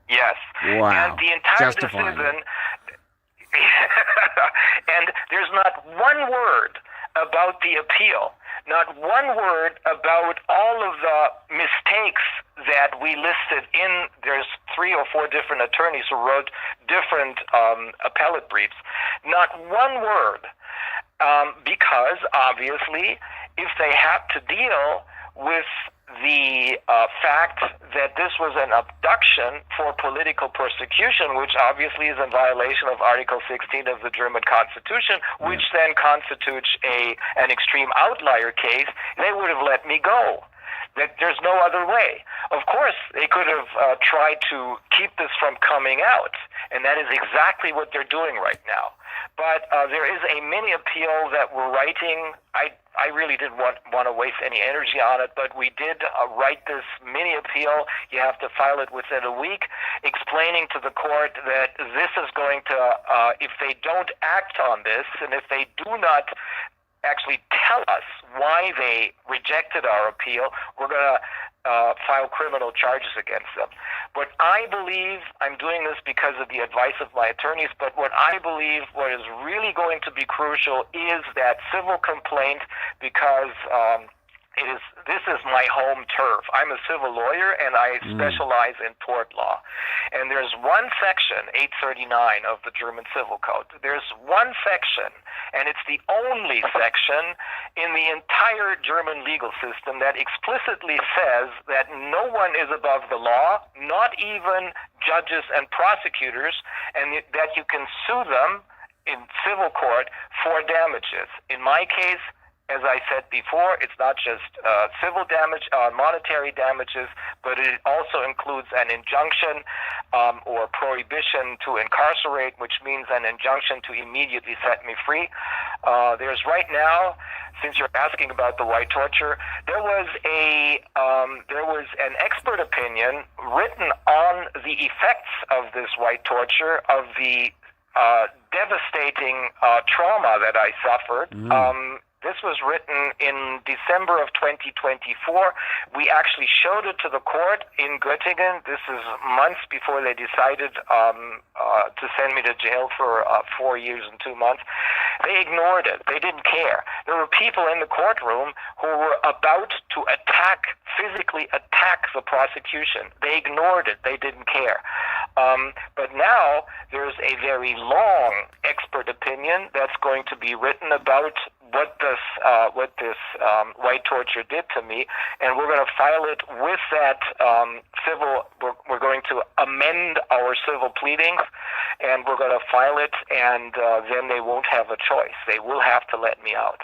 Yes. Wow. And the entire decision, and there's not one word about the appeal. Not one word about all of the mistakes that we listed in. There's 3 or 4 different attorneys who wrote different appellate briefs. Not one word, because obviously, if they have to deal with the fact that this was an abduction for political persecution, which obviously is in violation of Article 16 of the German Constitution, which then constitutes an extreme outlier case, they would have let me go. That there's no other way. Of course, they could have tried to keep this from coming out, and that is exactly what they're doing right now. But there is a mini appeal that we're writing. I really didn't want to waste any energy on it, but we did write this mini appeal. You have to file it within a week, explaining to the court that this is going to, if they don't act on this, and if they do not actually tell us why they rejected our appeal, we're going to file criminal charges against them. But I believe I'm doing this because of the advice of my attorneys, but what I believe what is really going to be crucial is that civil complaint, because this is my home turf. I'm a civil lawyer, and I specialize in tort law. And there's one section, 839 of the German Civil Code. There's one section, and it's the only section in the entire German legal system that explicitly says that no one is above the law, not even judges and prosecutors, and that you can sue them in civil court for damages. In my case, as I said before, it's not just civil damage, monetary damages, but it also includes an injunction or prohibition to incarcerate, which means an injunction to immediately set me free. There's right now, since you're asking about the white torture, there was an expert opinion written on the effects of this white torture, of the devastating trauma that I suffered. This was written in December of 2024. We actually showed it to the court in Göttingen. This is months before they decided to send me to jail for 4 years and 2 months. They ignored it. They didn't care. There were people in the courtroom who were about to physically attack the prosecution. They ignored it. They didn't care. But now there's a very long expert opinion that's going to be written about what this white torture did to me, and we're going to file it with that civil. We're going to amend our civil pleadings, and we're going to file it, and then they won't have a choice. They will have to let me out.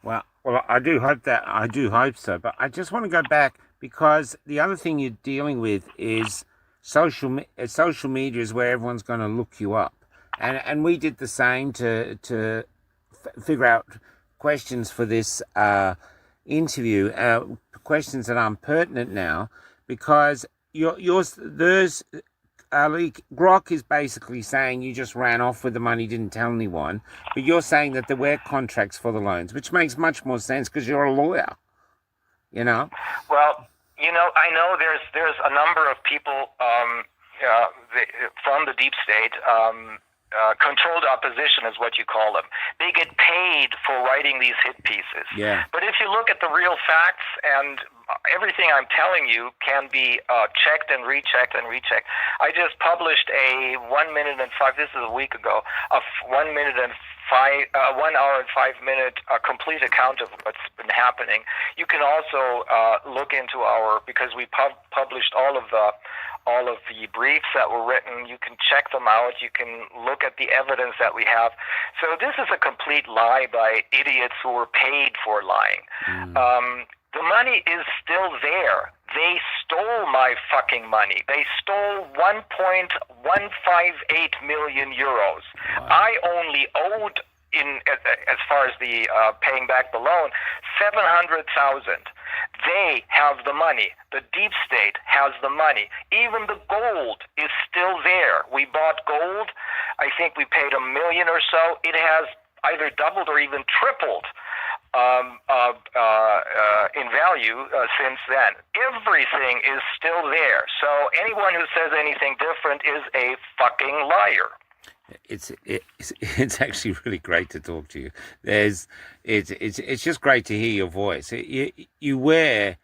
Well, I do hope that. I do hope so. But I just want to go back, because the other thing you're dealing with is social media is where everyone's going to look you up, and we did the same to figure out questions for this interview, questions that aren't pertinent now, because Grok is basically saying you just ran off with the money, didn't tell anyone, but you're saying that there were contracts for the loans, which makes much more sense because you're a lawyer, you know? Well, I know there's a number of people from the deep state. Controlled opposition is what you call them. They get paid for writing these hit pieces. Yeah. But if you look at the real facts, and everything I'm telling you can be checked and rechecked and rechecked. I just published a 1 minute and 5. This is a week ago. A 1 minute and 1 hour and 5 minute complete account of what's been happening. You can also look into because we published all of the briefs that were written. You can check them out. You can look at the evidence that we have. So this is a complete lie by idiots who were paid for lying. The money is still there. They stole my fucking money. They stole 1.158 million euros. Wow. I only owed, as far as the paying back the loan, 700,000. They have the money. The deep state has the money. Even the gold is still there. We bought gold. I think we paid $1 million or so. It has either doubled or even tripled in value since then. Everything is still there. So anyone who says anything different is a fucking liar. It's actually really great to talk to you. It's just great to hear your voice. You wear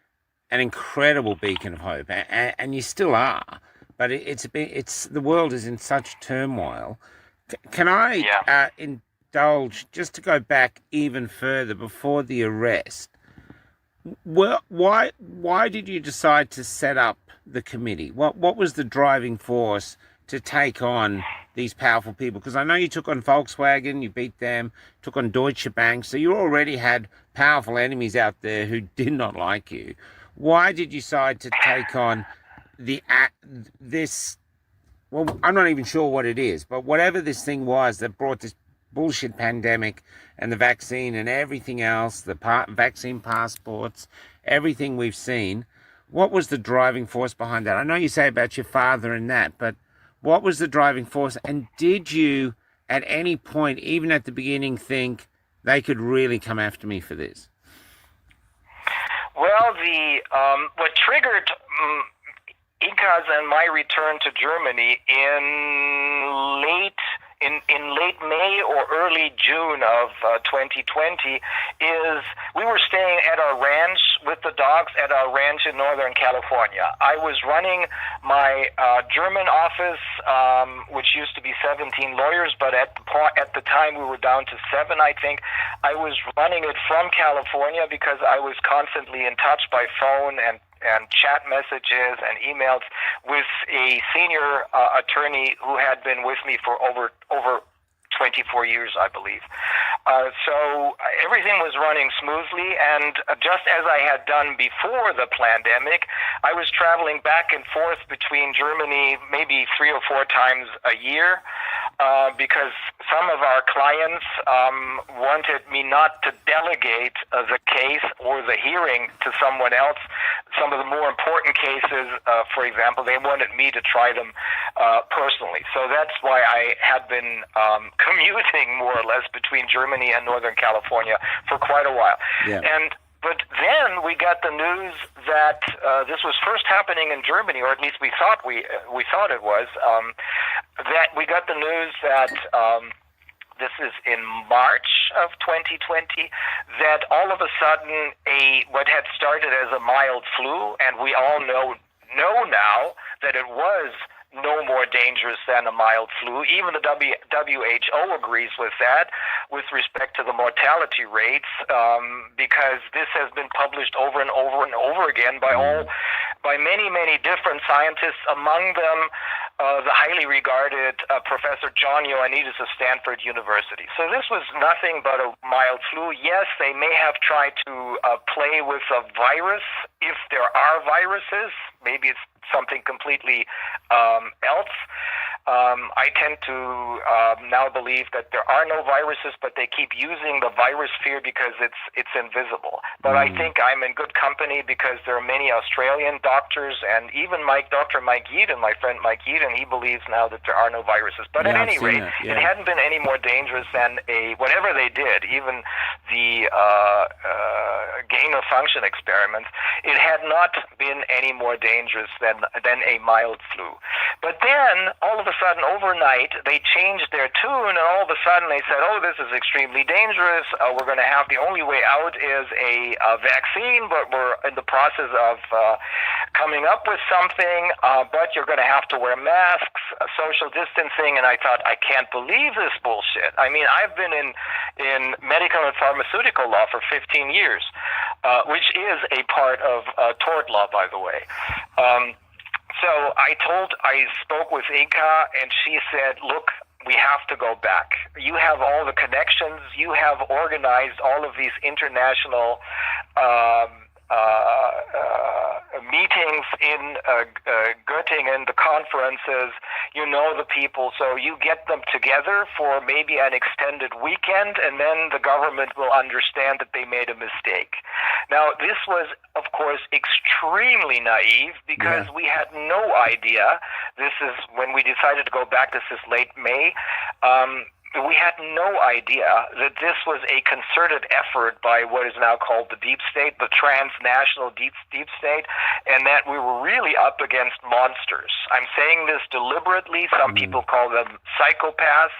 an incredible beacon of hope, and you still are. But it's the world is in such turmoil. Can I Yeah. indulge just to go back even further before the arrest? Well, why did you decide to set up the committee? What was the driving force to take on these powerful people? Because I know you took on Volkswagen, you beat them, took on Deutsche Bank, so you already had powerful enemies out there who did not like you. Why did you decide to take on the this? Well, I'm not even sure what it is, but whatever this thing was that brought this bullshit pandemic and the vaccine and everything else, the vaccine passports, everything we've seen, what was the driving force behind that? I know you say about your father and that, but what was the driving force? And did you, at any point, even at the beginning, think they could really come after me for this? Well, what triggered Inca's and my return to Germany in late May or early June of 2020 is we were staying at our ranch with the dogs at our ranch in Northern California. I was running my German office, which used to be 17 lawyers, but at the time we were down to 7, I think. I was running it from California because I was constantly in touch by phone and chat messages and emails with a senior attorney who had been with me for over 24 years, I believe. So everything was running smoothly, and just as I had done before the pandemic, I was traveling back and forth between Germany maybe 3 or 4 times a year, because some of our clients wanted me not to delegate the case or the hearing to someone else. Some of the more important cases, for example, they wanted me to try them personally. So that's why I had been commuting more or less between Germany and Northern California for quite a while. Yeah. But then we got the news that this was first happening in Germany, or at least we thought it was. That we got the news that this is in March of 2020, that all of a sudden what had started as a mild flu, and we all know now that it was no more dangerous than a mild flu. Even the WHO agrees with that with respect to the mortality rates, because this has been published over and over and over again by many different scientists, among them the highly regarded Professor John Ioannidis of Stanford University. So this was nothing but a mild flu. Yes, they may have tried to play with a virus, if there are viruses. Maybe it's something completely else. I tend to now believe that there are no viruses, but they keep using the virus fear because it's invisible. But I think I'm in good company because there are many Australian doctors, and even Dr. Mike Yeadon, my friend Mike Yeadon, he believes now that there are no viruses. But at any rate, it hadn't been any more dangerous than whatever they did, even the gain of function experiments. It had not been any more dangerous than a mild flu. But then, all of a sudden, overnight, they changed their tune, and all of a sudden they said, oh, this is extremely dangerous. We're going to have the only way out is a vaccine, but we're in the process of coming up with something, but you're going to have to wear masks, social distancing. And I thought, I can't believe this bullshit. I mean, I've been in medical and pharmaceutical law for 15 years, which is a part of tort law, by the way. So I spoke with Inca, and she said, look, we have to go back. You have all the connections. You have organized all of these international meetings in Göttingen, the conferences. You know the people, so you get them together for maybe an extended weekend, and then the government will understand that they made a mistake. Now, this was, of course, extremely naive because we had no idea. This is when we decided to go back. This is late May. we had no idea that this was a concerted effort by what is now called the deep state, the transnational deep state, and that we were really up against monsters. I'm saying this deliberately. Some people call them psychopaths.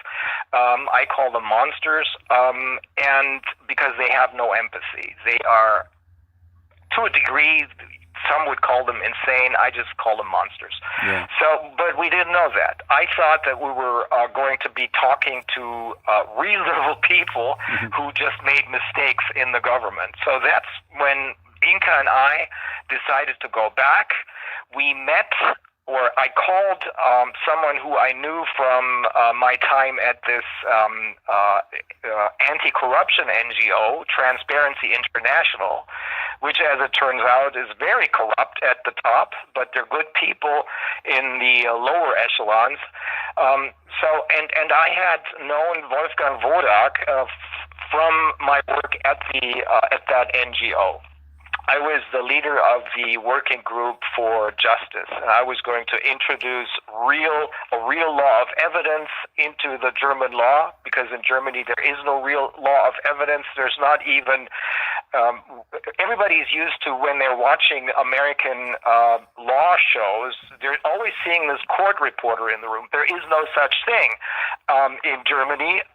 I call them monsters, and because they have no empathy. They are, to a degree, some would call them insane. I just call them monsters. Yeah. So, but we didn't know that. I thought that we were going to be talking to reasonable people who just made mistakes in the government. So that's when Inka and I decided to go back. We met, or I called someone who I knew from my time at this anti-corruption NGO, Transparency International, which, as it turns out, is very corrupt at the top, but they're good people in the lower echelons. And I had known Wolfgang Wodak from my work at that NGO. I was the leader of the working group for justice, and I was going to introduce a real law of evidence into the German law, because in Germany there is no real law of evidence. There's not even everybody's used to, when they're watching American law shows, they're always seeing this court reporter in the room. There is no such thing in Germany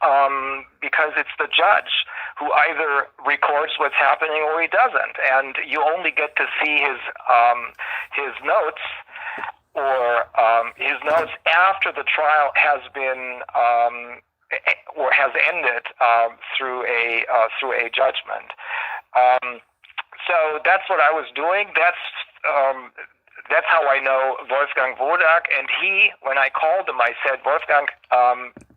because it's the judge who either records what's happening or he doesn't, and you only get to see his notes after the trial has been or has ended through a judgment. So that's what I was doing. That's how I know Wolfgang Wodak. And when I called him, I said, Wolfgang,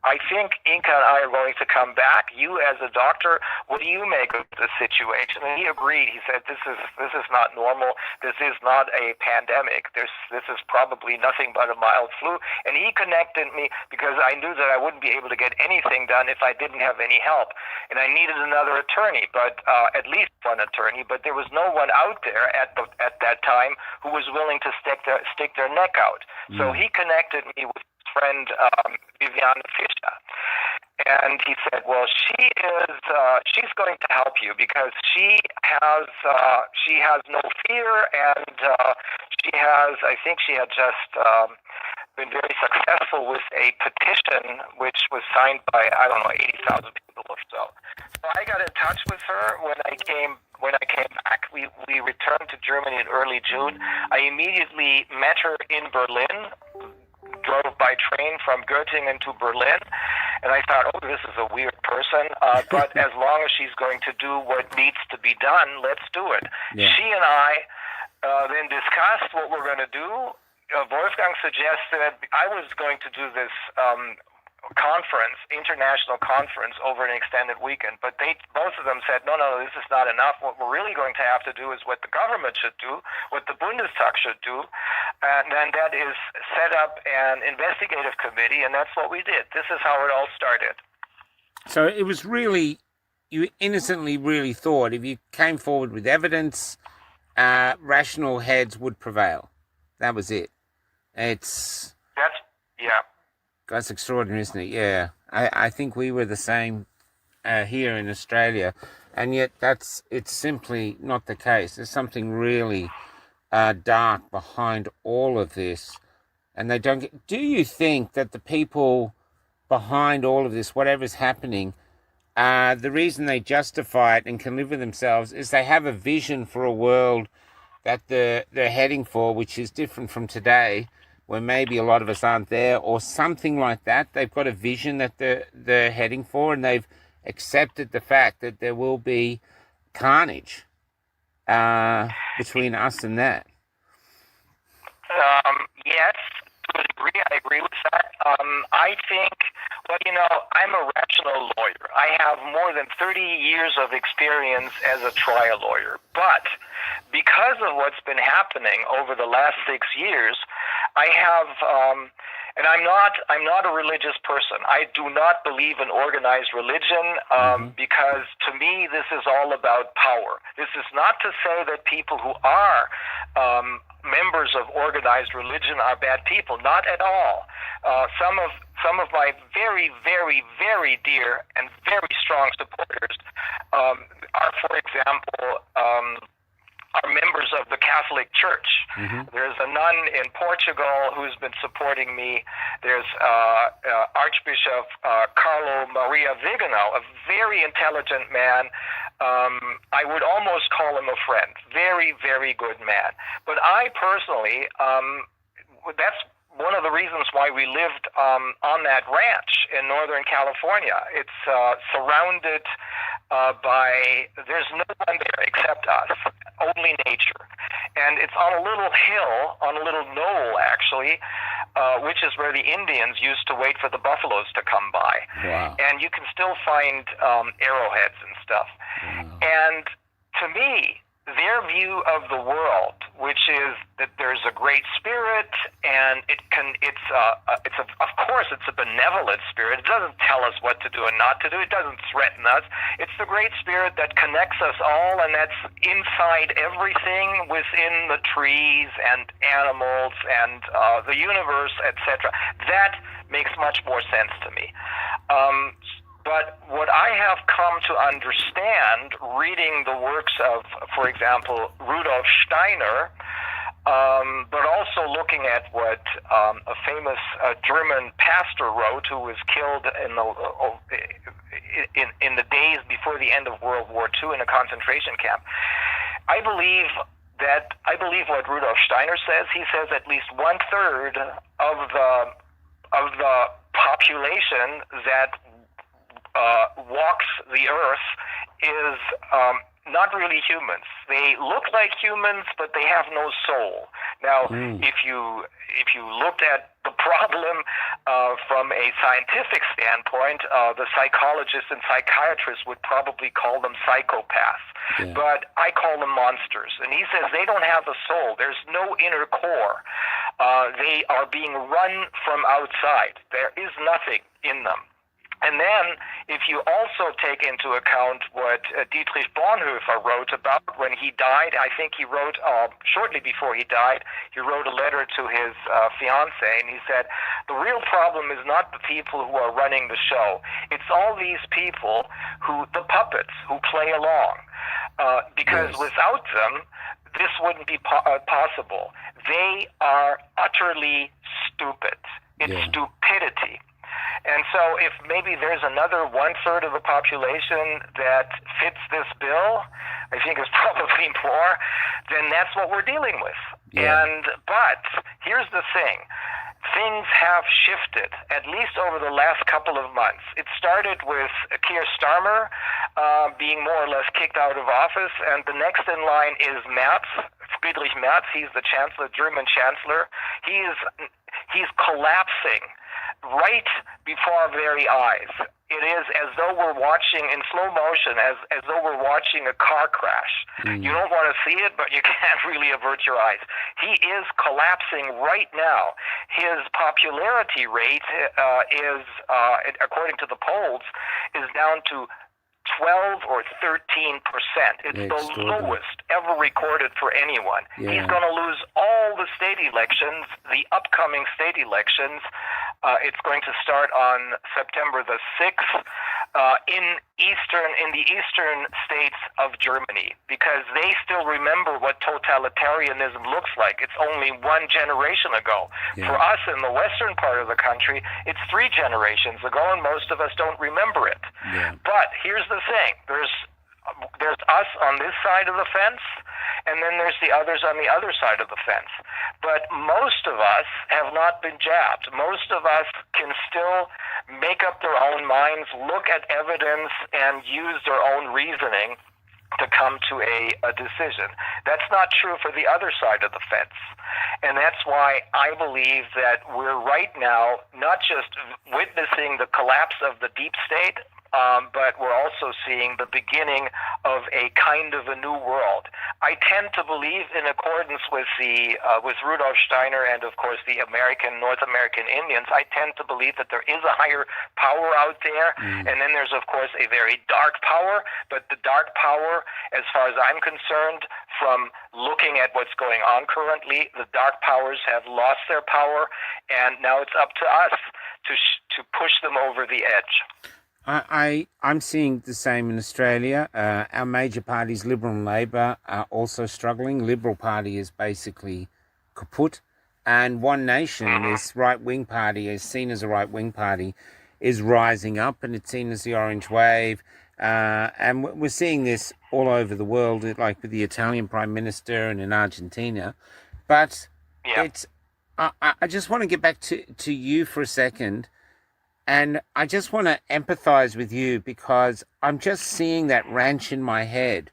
I think Inka and I are going to come back. You, as a doctor, what do you make of the situation? And he agreed. He said, this is not normal. This is not a pandemic. This is probably nothing but a mild flu. And he connected me, because I knew that I wouldn't be able to get anything done if I didn't have any help. And I needed another attorney, but at least one attorney. But there was no one out there at that time who was willing to stick their neck out. So he connected me with his friend Viviane Fischer, and he said, "Well, she's going to help you, because she has no fear, and I think she had just been very successful with a petition which was signed by 80,000 people or so." So I got in touch with her when I came back. We returned to Germany in early June. I immediately met her in Berlin, drove by train from Göttingen to Berlin, and I thought, oh, this is a weird person, but as long as she's going to do what needs to be done, let's do it. Yeah. She and I then discussed what we're going to do. Wolfgang suggested I was going to do this international conference over an extended weekend, but both of them said, no, this is not enough. What we're really going to have to do is what the government should do, what the Bundestag should do, and then that is set up an investigative committee, and that's what we did. This is how it all started. So it was really, you innocently really thought if you came forward with evidence, rational heads would prevail. That was it. That's extraordinary, isn't it? Yeah. I think we were the same here in Australia, and yet it's simply not the case. There's something really dark behind all of this, and they don't get... Do you think that the people behind all of this, whatever's happening, the reason they justify it and can live with themselves is they have a vision for a world that they're heading for, which is different from today, where maybe a lot of us aren't there, or something like that? They've got a vision that they're heading for, and they've accepted the fact that there will be carnage between us and that. Yes, to a degree, I agree with that. I think, I'm a rational lawyer. I have more than 30 years of experience as a trial lawyer, but because of what's been happening over the last 6 years, I have, and I'm not a religious person. I do not believe in organized religion because to me this is all about power. This is not to say that people who are members of organized religion are bad people. Not at all. Some of my very, very, very dear and very strong supporters are, for example, are members of the Catholic Church. Mm-hmm. There's a nun in Portugal who's been supporting me. There's Archbishop Carlo Maria Vigano, a very intelligent man. I would almost call him a friend. Very, very good man. But I personally, that's one of the reasons why we lived on that ranch in Northern California. It's surrounded there's no one there except us, only nature. And it's on a little hill, on a little knoll actually, which is where the Indians used to wait for the buffaloes to come by. Wow. And you can still find arrowheads and stuff. Wow. And to me, their view of the world, which is that there's a great spirit, and of course it's a benevolent spirit. It doesn't tell us what to do and not to do. It doesn't threaten us. It's the great spirit that connects us all, and that's inside everything within the trees and animals and the universe, etc. That makes much more sense to me. But what I have come to understand, reading the works of, for example, Rudolf Steiner, but also looking at what a famous German pastor wrote, who was killed in the days before the end of World War II in a concentration camp. I believe what Rudolf Steiner says. He says at least 1/3 of the population that walks the earth is not really humans. They look like humans, but they have no soul. Now, if you looked at the problem from a scientific standpoint, the psychologists and psychiatrists would probably call them psychopaths. Yeah. But I call them monsters. And he says they don't have a soul. There's no inner core. They are being run from outside. There is nothing in them. And then, if you also take into account what Dietrich Bonhoeffer wrote about when he died, I think he wrote, shortly before he died, he wrote a letter to his fiancée, and he said, the real problem is not the people who are running the show. It's all these people, the puppets, who play along. Because yes. Without them, this wouldn't be possible. They are utterly stupid. It's stupidity. And so if maybe there's another 1/3 of the population that fits this bill, I think it's probably more, then that's what we're dealing with. Yeah. But here's the thing. Things have shifted, at least over the last couple of months. It started with Keir Starmer being more or less kicked out of office, and the next in line is Friedrich Merz. He's the chancellor, German chancellor. He's collapsing right before our very eyes. It is as though we're watching in slow motion, as though we're watching a car crash. You don't want to see it, but you can't really avert your eyes. He is collapsing right now. His popularity rate is, according to the polls, is down to 12 or 13%. It's the lowest ever recorded for anyone. Yeah. He's going to lose all the state elections, the upcoming state elections. It's going to start on September the 6th in the eastern states of Germany, because they still remember what totalitarianism looks like. It's only one generation ago. Yeah. For us in the western part of the country, it's 3 generations ago, and most of us don't remember it. Yeah. But here's the thing. There's us on this side of the fence, and then there's the others on the other side of the fence. But most of us have not been jabbed. Most of us can still make up their own minds, look at evidence, and use their own reasoning to come to a decision. That's not true for the other side of the fence. And that's why I believe that we're right now not just witnessing the collapse of the deep state, but we're also seeing the beginning of a kind of a new world. I tend to believe, in accordance with with Rudolf Steiner and of course the North American Indians, I tend to believe that there is a higher power out there, and then there's of course a very dark power. But the dark power, as far as I'm concerned, from looking at what's going on currently, the dark powers have lost their power, and now it's up to us to push them over the edge. I'm seeing the same in Australia. Our major parties, Liberal and Labor, are also struggling. Liberal Party is basically kaput. And One Nation, this right-wing party, is seen as a right-wing party, is rising up, and it's seen as the orange wave. And we're seeing this all over the world, like with the Italian Prime Minister and in Argentina. But I just want to get back to you for a second. And I just want to empathize with you because I'm just seeing that ranch in my head.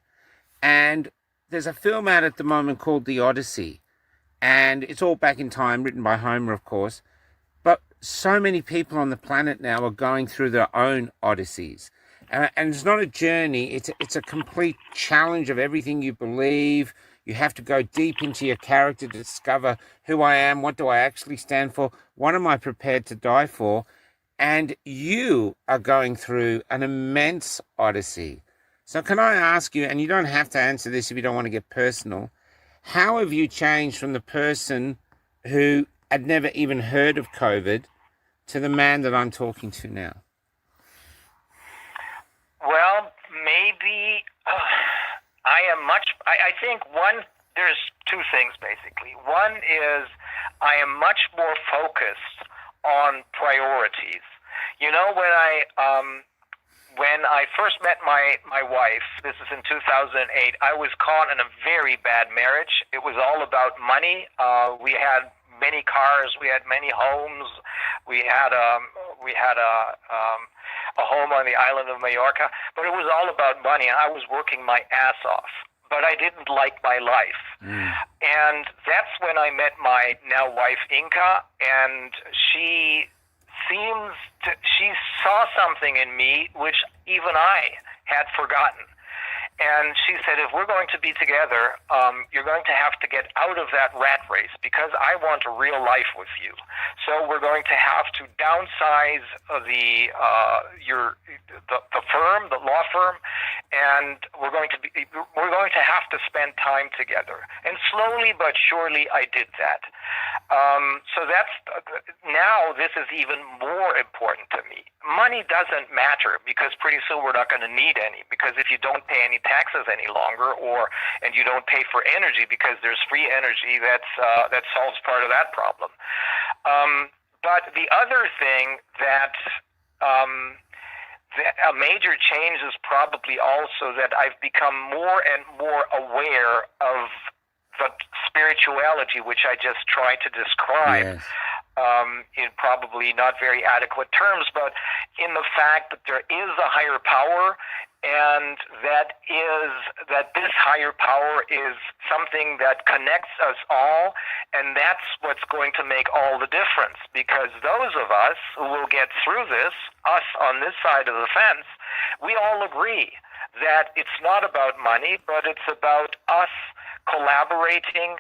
And there's a film out at the moment called The Odyssey. And it's all back in time, written by Homer, of course. But so many people on the planet now are going through their own odysseys. And it's not a journey. It's a complete challenge of everything you believe. You have to go deep into your character to discover who I am, what do I actually stand for, what am I prepared to die for. And you are going through an immense odyssey. So can I ask you, and you don't have to answer this if you don't want to get personal, how have you changed from the person who had never even heard of COVID to the man that I'm talking to now? Well, maybe I think there's two things basically. One is I am much more focused on priorities. You know, when I first met my wife, this is in 2008, I was caught in a very bad marriage. It was all about money. We had many cars, we had many homes, we had a home on the island of Mallorca, but it was all about money, and I was working my ass off. But I didn't like my life. And that's when I met my now wife, Inka, and she saw something in me which even I had forgotten. And she said, if we're going to be together, you're going to have to get out of that rat race because I want a real life with you. So we're going to have to downsize the firm, the law firm, and we're going to have to spend time together. And slowly but surely, I did that. So that's now this is even more important to me. Money doesn't matter because pretty soon we're not going to need any, because if you don't pay any taxes any longer, and you don't pay for energy because there's free energy, that solves part of that problem. But the other thing that a major change is probably also that I've become more and more aware of the spirituality, which I just tried to describe. Yes. In probably not very adequate terms, but in the fact that there is a higher power, and that this higher power is something that connects us all, and that's what's going to make all the difference. Because those of us who will get through this, us on this side of the fence, we all agree that it's not about money, but it's about us collaborating,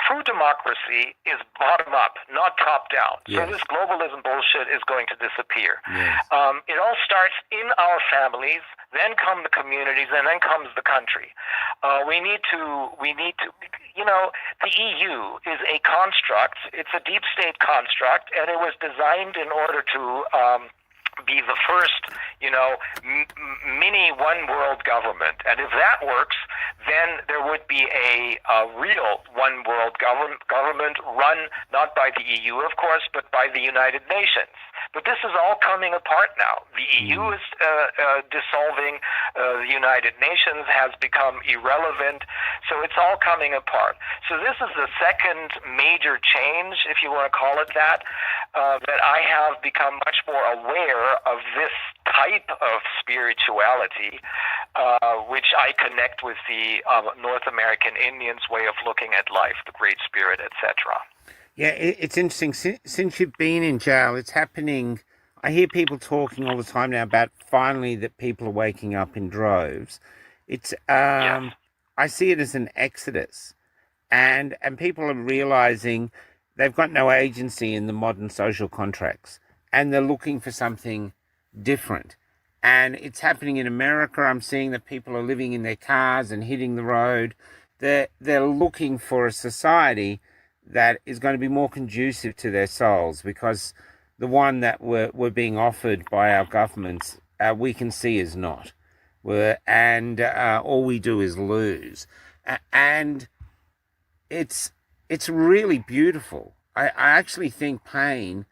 true democracy is bottom up, not top down. Yes. So this globalism bullshit is going to disappear. Yes. It all starts in our families, then come the communities, and then comes the country. We need to, the EU is a construct. It's a deep state construct, and it was designed in order to be the first, mini one world government. And if that works, then there would be a real one world government run not by the EU, of course, but by the United Nations. But this is all coming apart now. The EU is dissolving. The United Nations has become irrelevant. So it's all coming apart. So this is the second major change, if you want to call it that I have become much more aware of this type of spirituality, which I connect with the North American Indians' way of looking at life, the Great Spirit, etc. Yeah, it's interesting. Since you've been in jail, it's happening. I hear people talking all the time now about finally that people are waking up in droves. It's Yes. I see it as an exodus, and people are realizing they've got no agency in the modern social contracts, and they're looking for something different. And it's happening in America. I'm seeing that people are living in their cars and hitting the road. They're looking for a society that is going to be more conducive to their souls, because the one that we're being offered by our governments, we can see is not. And all we do is lose. And it's really beautiful. I actually think pain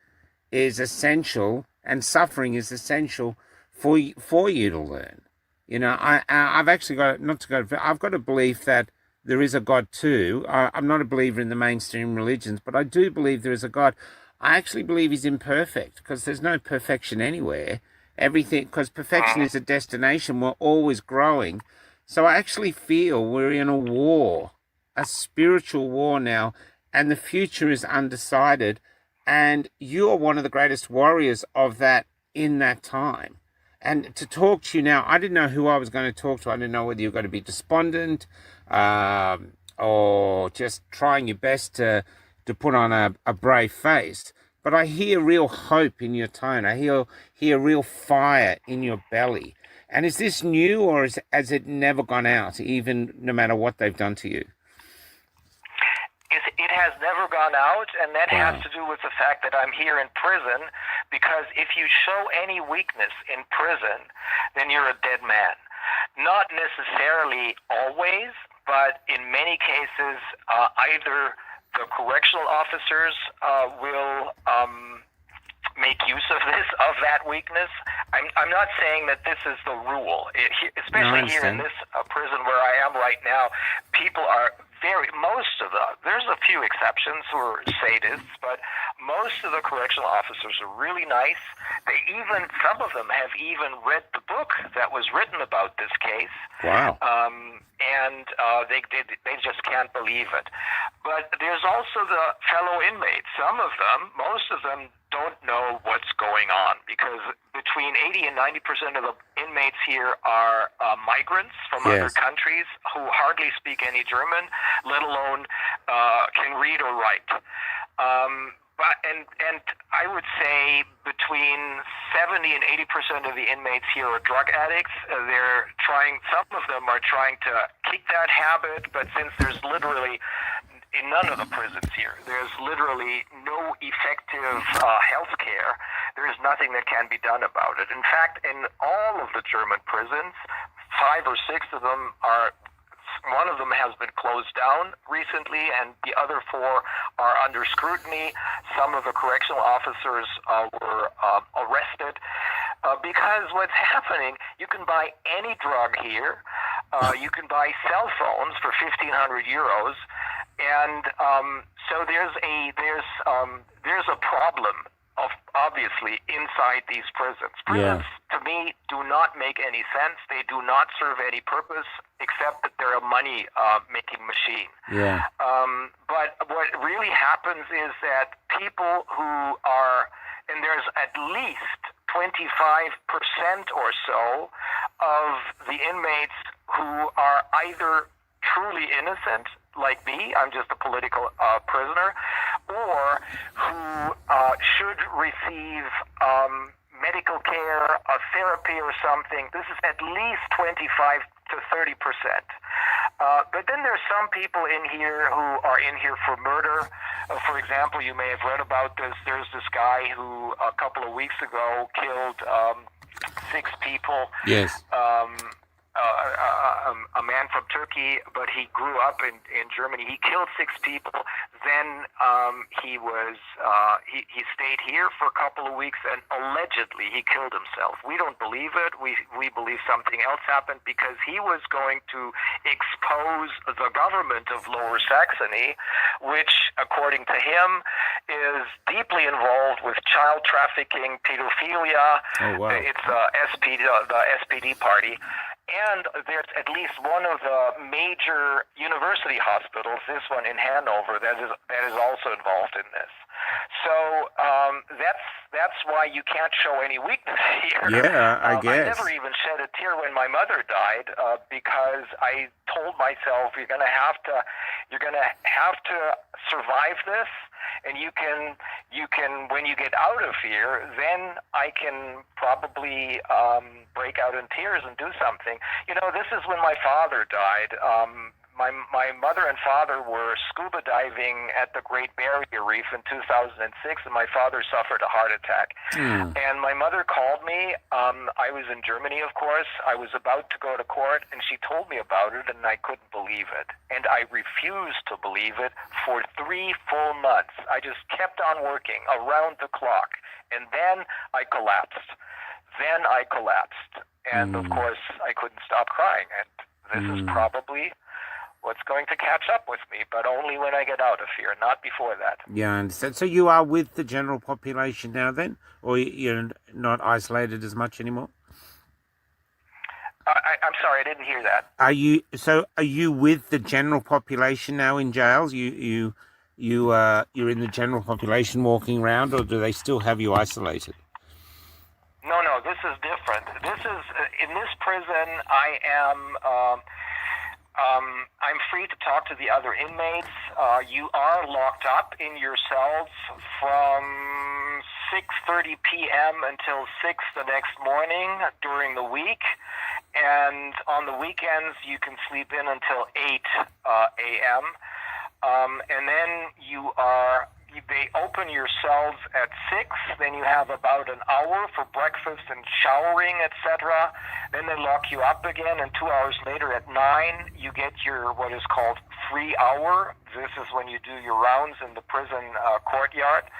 is essential and suffering is essential for you to learn. You know, I've actually got, not to go, I've got a belief that there is a God too. I'm not a believer in the mainstream religions, but I do believe there is a God. I actually believe he's imperfect, because there's no perfection anywhere. Everything, because perfection is a destination. We're always growing. So I actually feel we're in a war, a spiritual war now, and the future is undecided. And you are one of the greatest warriors of that in that time. And to talk to you now, I didn't know who I was going to talk to. I didn't know whether you were going to be despondent, or just trying your best to put on a brave face. But I hear real hope in your tone. I hear real fire in your belly. And is this new, or has it never gone out, even no matter what they've done to you? It has never gone out, and that Wow. has to do with the fact that I'm here in prison, because if you show any weakness in prison, then you're a dead man. Not necessarily always, but in many cases, either the correctional officers will make use of that weakness. I'm not saying that this is the rule, especially here in this prison where I am right now. People are there's a few exceptions who are sadists, but most of the correctional officers are really nice. Some of them have even read the book that was written about this case. Wow. And they just can't believe it. But there's also the fellow inmates. Most of them don't know what's going on, because between 80 and 90% of the inmates here are migrants from other countries who hardly speak any German, let alone can read or write. And I would say between 70 and 80% of the inmates here are drug addicts. Some of them are trying to kick that habit, but since there's literally, in none of the prisons here, there's literally no effective health care, there's nothing that can be done about it. In fact, in all of the German prisons, 5 or 6 of them one of them has been closed down recently, and the other 4 are under scrutiny. Some of the correctional officers were arrested because what's happening, you can buy any drug here. You can buy cell phones for 1,500 euros, and so there's a problem obviously inside these prisons. Prisons, to me, do not make any sense. They do not serve any purpose except that they're a money-making machine. Yeah. But what really happens is that people who are, and there's at least 25% or so of the inmates who are either truly innocent, like me, I'm just a political prisoner, or who should receive medical care, therapy or something. This is at least 25 to 30%. But then there's some people in here who are in here for murder. For example, you may have read about this. There's this guy who a couple of weeks ago killed 6 people. Yes. A man from Turkey, but he grew up in Germany. He killed 6 people. Then he stayed here for a couple of weeks, and allegedly he killed himself. We don't believe it. We believe something else happened, because he was going to expose the government of Lower Saxony, which, according to him, is deeply involved with child trafficking, pedophilia. Oh, wow. It's the SPD party. And there's at least one of the major university hospitals, this one in Hanover, that is also involved in this. So that's why you can't show any weakness here. Yeah, I I never guess. even shed a tear when my mother died because I told myself you're gonna have to survive this, and you can when you get out of here, then I can probably break out in tears and do something. You know, this is when my father died. My mother and father were scuba diving at the Great Barrier Reef in 2006, and my father suffered a heart attack. And my mother called me. I was in Germany, of course. I was about to go to court, and she told me about it, and I couldn't believe it. And I refused to believe it for 3 full months. I just kept on working around the clock, and then I collapsed. And of course, I couldn't stop crying. And this is probably what's going to catch up with me, but only when I get out of here, not before that. Yeah, I understand. So you are with the general population now then? Or you're not isolated as much anymore? I'm sorry, I didn't hear that. Are you with the general population now in jails? You're in the general population walking around, or do they still have you isolated? No, this is different. This is, in this prison, I'm free to talk to the other inmates. You are locked up in your cells from 6:30 p.m. until 6 the next morning during the week. And on the weekends, you can sleep in until 8 a.m. And then they open your cells at 6, then you have about an hour for breakfast and showering, etc. Then they lock you up again, and 2 hours later at 9, you get your what is called free hour. This is when you do your rounds in the prison courtyard.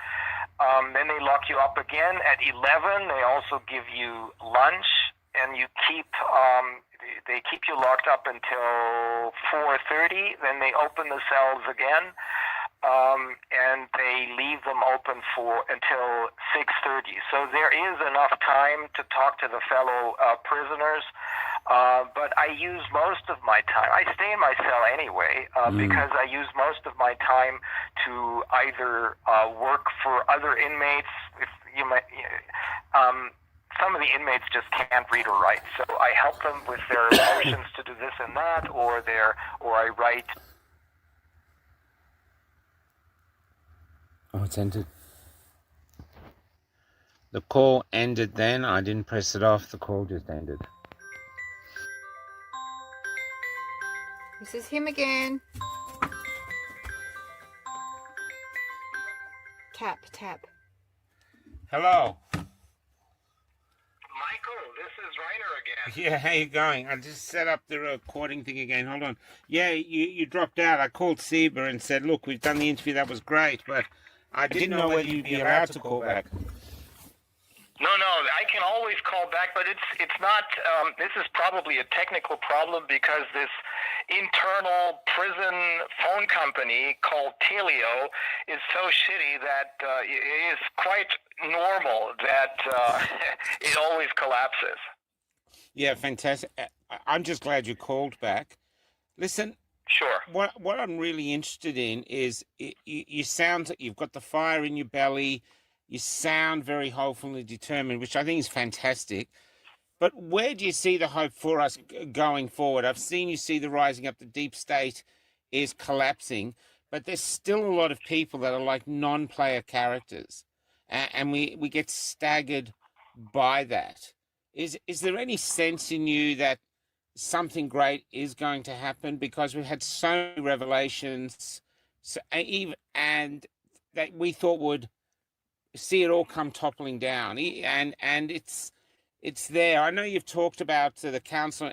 Then they lock you up again at 11. They also give you lunch, and they keep you locked up until 4:30. Then they open the cells again. And they leave them open until 6:30. So there is enough time to talk to the fellow prisoners, but I use most of my time. I stay in my cell anyway because I use most of my time to either work for other inmates. Some of the inmates just can't read or write, so I help them with their motions to do this and that, or I write. Oh, it's ended. The call ended then. I didn't press it off. The call just ended. This is him again. Tap, tap. Hello. Michael, this is Reiner again. Yeah, how you going? I just set up the recording thing again. Hold on. Yeah, you dropped out. I called Seba and said, look, we've done the interview. That was great, but I didn't know whether you'd be allowed to call back. No, I can always call back, but it's not. This is probably a technical problem because this internal prison phone company called Telio is so shitty that it is quite normal that it always collapses. Yeah, fantastic. I'm just glad you called back. Listen. Sure. What I'm really interested in is you sound you've got the fire in your belly. You sound very hopeful and determined, which I think is fantastic. But where do you see the hope for us going forward? I've seen you see the rising up. The deep state is collapsing, but there's still a lot of people that are like non-player characters, and we get staggered by that. Is there any sense in you that something great is going to happen? Because we've had so many revelations, and that we thought would see it all come toppling down, and it's there. I know you've talked about the counselor,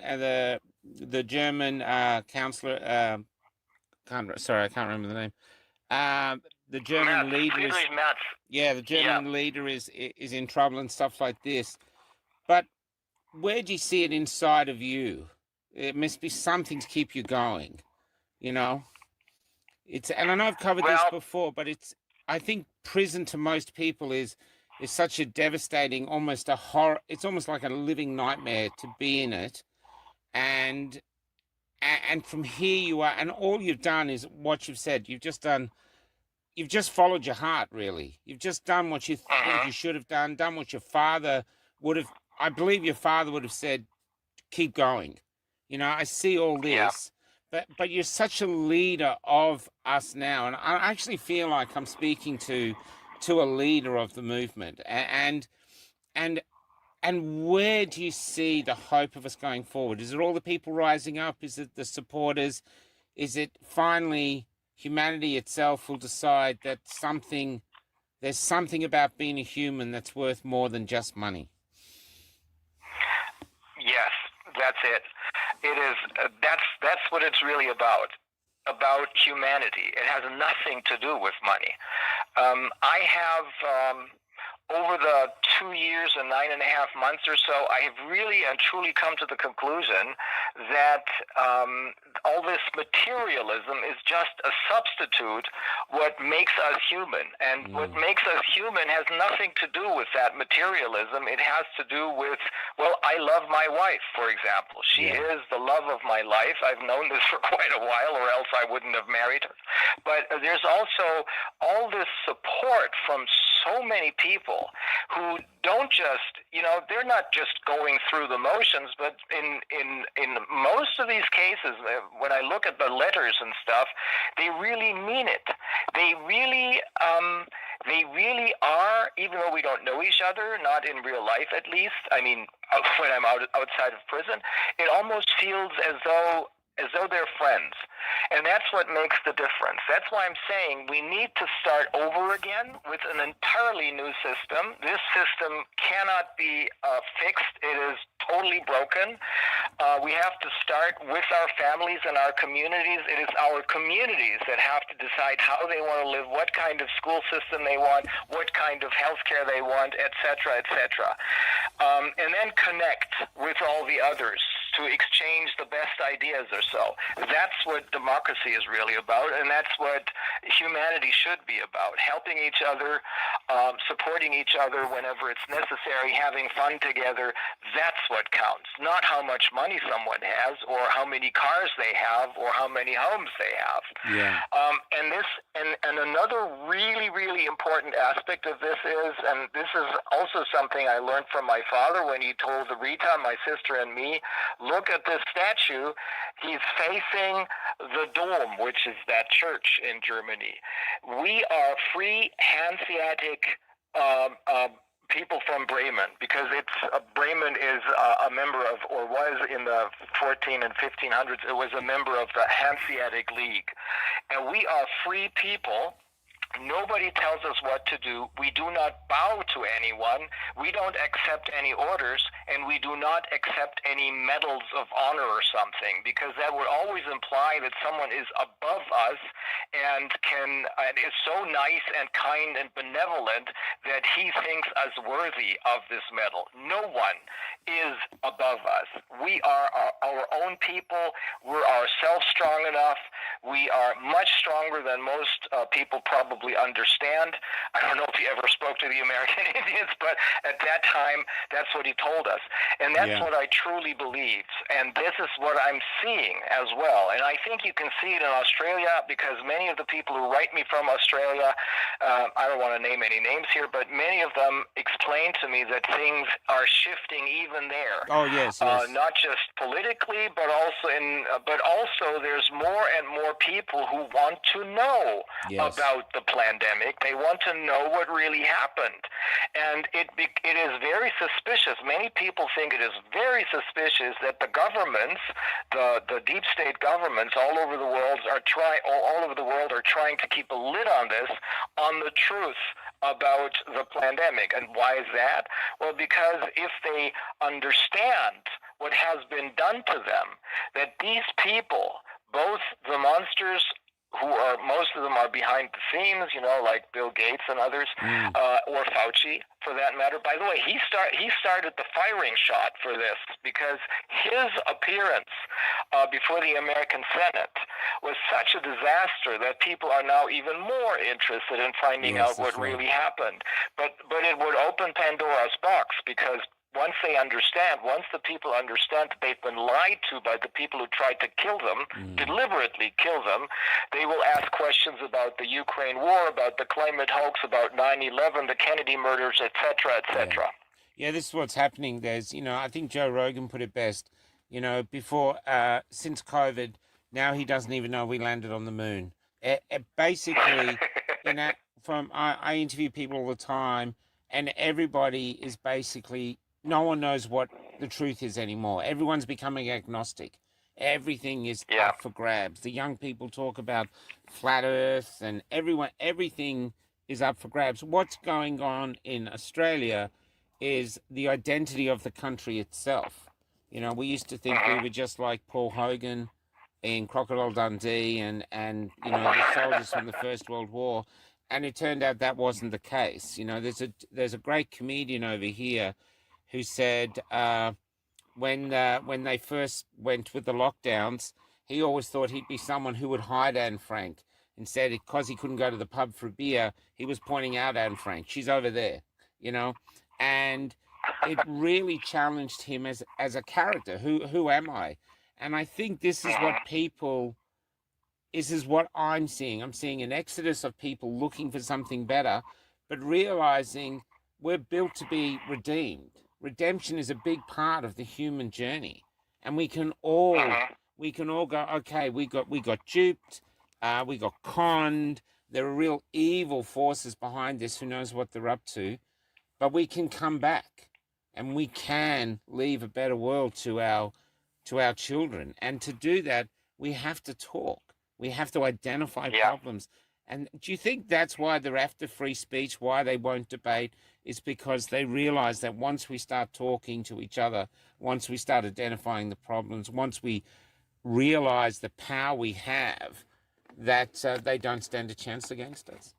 the German counselor. I can't remember the name. The German leader is, the German leader is in trouble and stuff like this. But where do you see it inside of you? It must be something to keep you going, you know. And I know I've covered this before, but I think prison to most people is such a devastating, almost a horror. It's almost like a living nightmare to be in it, and from here you are, and all you've done is what you've said. You've just done you've just followed your heart, really. You've just done what you think Hmm. you should have done what your father would have. I believe your father would have said, keep going. I see all Yeah. this, but you're such a leader of us now, and I actually feel like I'm speaking to a leader of the movement. And and where do you see the hope of us going forward? Is it all the people rising up? Is it the supporters? Is it finally humanity itself will decide that there's something about being a human that's worth more than just money? Yes, that's it. It is. That's what it's really about humanity. It has nothing to do with money. I have, over the 2 years and 9.5 months or so, I have really and truly come to the conclusion that all this materialism is just a substitute what makes us human. And what makes us human has nothing to do with that materialism. It has to do with, well, I love my wife, for example. She is the love of my life. I've known this for quite a while, or else I wouldn't have married her. But there's also all this support from so many people who don't just, they're not just going through the motions, but in most of these cases, when I look at the letters and stuff, they really mean it. They really are, even though we don't know each other, not in real life at least. I mean, when I'm outside of prison, it almost feels as though they're friends. And that's what makes the difference. That's why I'm saying we need to start over again with an entirely new system. This system cannot be fixed. It is totally broken. We have to start with our families and our communities. It is our communities that have to decide how they want to live, what kind of school system they want, what kind of health care they want, et cetera, et cetera. And then connect with all the others to exchange the best ideas or so. That's what democracy is really about, and that's what humanity should be about. Helping each other, supporting each other whenever it's necessary, having fun together. That's what counts, not how much money someone has or how many cars they have or how many homes they have. Yeah. And another really, really important aspect of this is, and this is also something I learned from my father when he told Rita, my sister, and me, look at this statue. He's facing the Dome, which is that church in Germany. We are free Hanseatic people from Bremen, because Bremen is a member of, or was in the 14 and 1500s, it was a member of the Hanseatic League. And we are free people. Nobody tells us what to do. We do not bow to anyone. We don't accept any orders, and we do not accept any medals of honor or something, because that would always imply that someone is above us and is so nice and kind and benevolent that he thinks us worthy of this medal. No one is above us. We are our own people. We're ourselves strong enough. We are much stronger than most people probably understand. I don't know if he ever spoke to the American Indians, but at that time, that's what he told us. And that's what I truly believe. And this is what I'm seeing as well. And I think you can see it in Australia, because many of the people who write me from Australia, I don't want to name any names here, but many of them explain to me that things are shifting even there. Oh, yes. Not just politically, but also there's more and more people who want to know about the pandemic. They want to know what really happened. And it is very suspicious. Many people think it is very suspicious that the governments, the deep state governments all over the world are trying to keep a lid on this, on the truth about the pandemic. And why is that? Well, because if they understand what has been done to them, that these people, both the monsters, most of them are behind the scenes, like Bill Gates and others, or Fauci, for that matter. By the way, he started the firing shot for this, because his appearance before the American Senate was such a disaster that people are now even more interested in finding out what really happened. But it would open Pandora's box, because once once the people understand that they've been lied to by the people who tried to kill them, deliberately kill them, they will ask questions about the Ukraine war, about the climate hoax, about 9/11, the Kennedy murders, etc., etc. Yeah, this is what's happening. I think Joe Rogan put it best. Before, since COVID, now he doesn't even know we landed on the moon. Basically, I interview people all the time, and everybody is basically, no one knows what the truth is anymore. Everyone's becoming agnostic. Everything is up for grabs. The young people talk about flat Earth, and everything is up for grabs. What's going on in Australia is the identity of the country itself. We used to think we were just like Paul Hogan in Crocodile Dundee and the soldiers from the First World War, and it turned out that wasn't the case. There's a great comedian over here who said when they first went with the lockdowns, he always thought he'd be someone who would hide Anne Frank. Instead, because he couldn't go to the pub for a beer, he was pointing out Anne Frank. She's over there, and it really challenged him as a character. Who am I? And I think this is what I'm seeing. I'm seeing an exodus of people looking for something better, but realizing we're built to be redeemed. Redemption is a big part of the human journey, and we can all go, okay, we got duped, we got conned. There are real evil forces behind this. Who knows what they're up to? But we can come back, and we can leave a better world to our children. And to do that, we have to talk. We have to identify problems. And do you think that's why they're after free speech, why they won't debate? Is because they realize that once we start talking to each other, once we start identifying the problems, once we realize the power we have, that they don't stand a chance against us.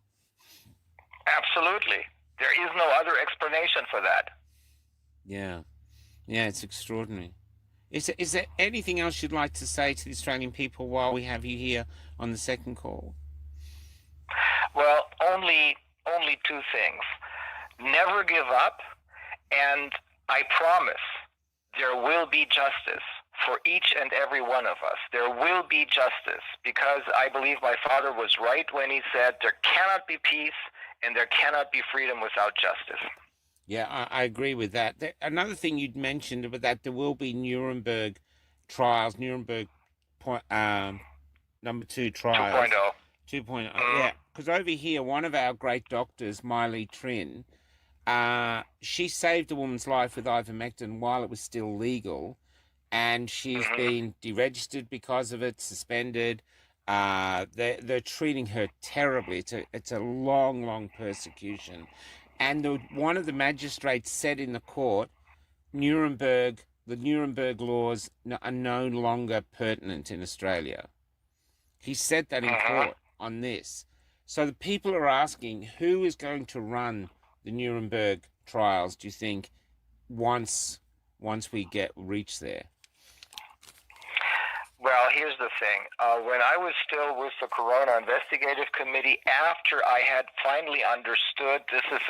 Absolutely. There is no other explanation for that. Yeah, it's extraordinary. Is there anything else you'd like to say to the Australian people while we have you here on the second call? Well, only two things. Never give up, and I promise there will be justice for each and every one of us. There will be justice, because I believe my father was right when he said there cannot be peace and there cannot be freedom without justice. Yeah, I agree with that. Another thing you'd mentioned was that there will be Nuremberg trials, number 2 trials. 2.0. Yeah, because over here, one of our great doctors, Miley Trin, she saved a woman's life with ivermectin while it was still legal, and she's been deregistered because of it, suspended. They're treating her terribly. It's a long persecution. And one of the magistrates said in the court, the Nuremberg laws are no longer pertinent in Australia. He said that in court on this. So the people are asking, who is going to run the Nuremberg trials, do you think, once we reach there? Well, here's the thing. When I was still with the Corona Investigative Committee, after I had finally understood, this is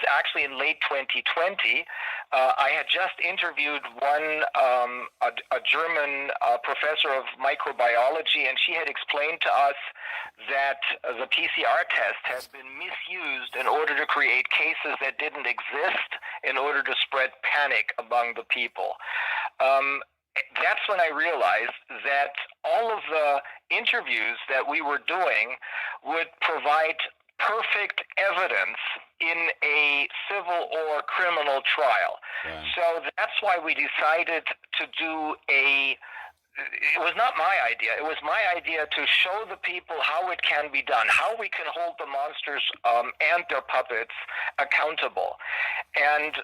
actually in late 2020, I had just interviewed a German professor of microbiology, and she had explained to us that the PCR test has been misused in order to create cases that didn't exist, in order to spread panic among the people. That's when I realized that all of the interviews that we were doing would provide perfect evidence in a civil or criminal trial. Wow. So that's why we decided to do it was not my idea. It was my idea to show the people how it can be done, how we can hold the monsters and their puppets accountable. And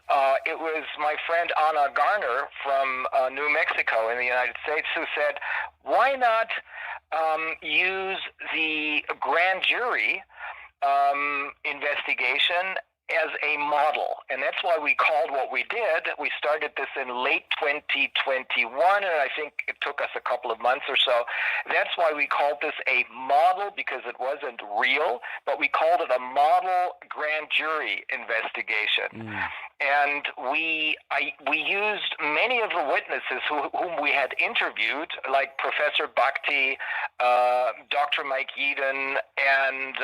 it was my friend Anna Garner from New Mexico in the United States who said, why not use the grand jury investigation as a model. And that's why we called what we did. We started this in late 2021, and I think it took us a couple of months or so. That's why we called this a model, because it wasn't real, but we called it a model grand jury investigation. And we used many of the witnesses whom we had interviewed, like Professor Bhakti, Dr. Mike Yeadon, and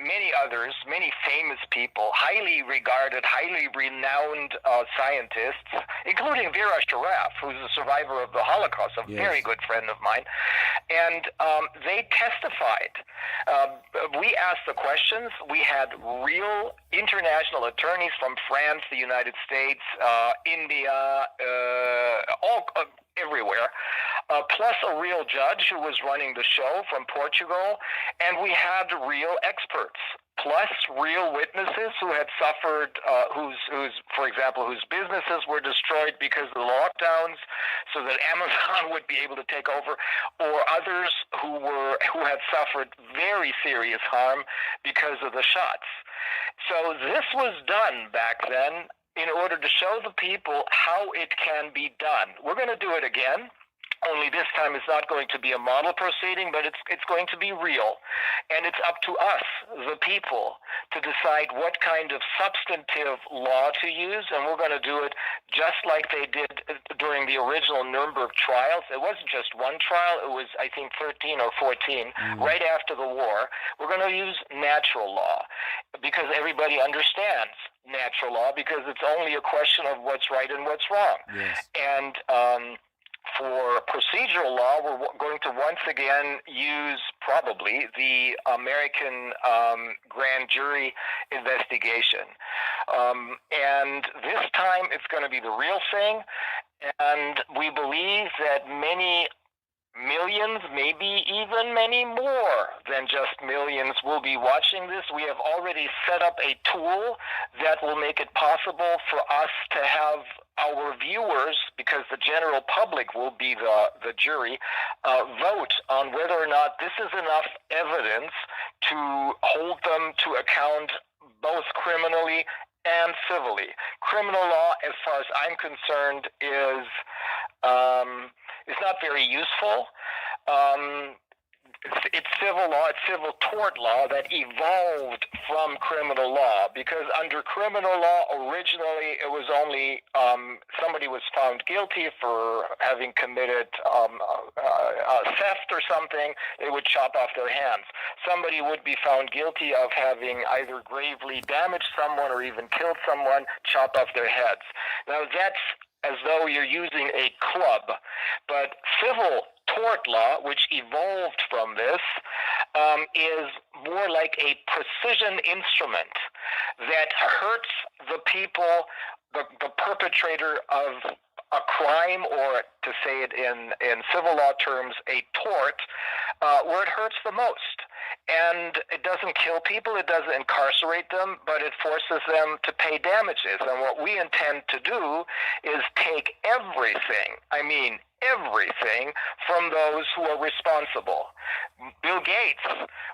many others, many famous people, highly regarded, highly renowned scientists, including Vera Sharaf, who's a survivor of the Holocaust, a very good friend of mine. And they testified. We asked the questions. We had real international attorneys from France, the United States, India, everywhere, plus a real judge who was running the show from Portugal, and we had real experts, plus real witnesses who had suffered, for example, whose businesses were destroyed because of the lockdowns, so that Amazon would be able to take over, or others who had suffered very serious harm because of the shots. So this was done back then in order to show the people how it can be done. We're going to do it again. Only this time it's not going to be a model proceeding, but it's going to be real. And it's up to us, the people, to decide what kind of substantive law to use, and we're going to do it just like they did during the original Nuremberg trials. It wasn't just one trial, it was, I think, 13 or 14, right after the war. We're going to use natural law, because everybody understands natural law, because it's only a question of what's right and what's wrong. Yes. And for procedural law, we're going to once again use probably the American grand jury investigation. And this time it's going to be the real thing. And we believe that many millions, maybe even many more than just millions, will be watching this. We have already set up a tool that will make it possible for us to have our viewers, because the general public will be the jury, vote on whether or not this is enough evidence to hold them to account both criminally and civilly. Criminal law, as far as I'm concerned, is not very useful. It's civil law, it's civil tort law that evolved from criminal law, because under criminal law, originally it was only somebody was found guilty for having committed theft or something, they would chop off their hands. Somebody would be found guilty of having either gravely damaged someone or even killed someone, chop off their heads. Now that's as though you're using a club, but civil tort law, which evolved from this, is more like a precision instrument that hurts the people, the perpetrator of a crime, or to say it in civil law terms, a tort, where it hurts the most. And it doesn't kill people, it doesn't incarcerate them, but it forces them to pay damages. And what we intend to do is take everything, I mean everything, from those who are responsible. Bill Gates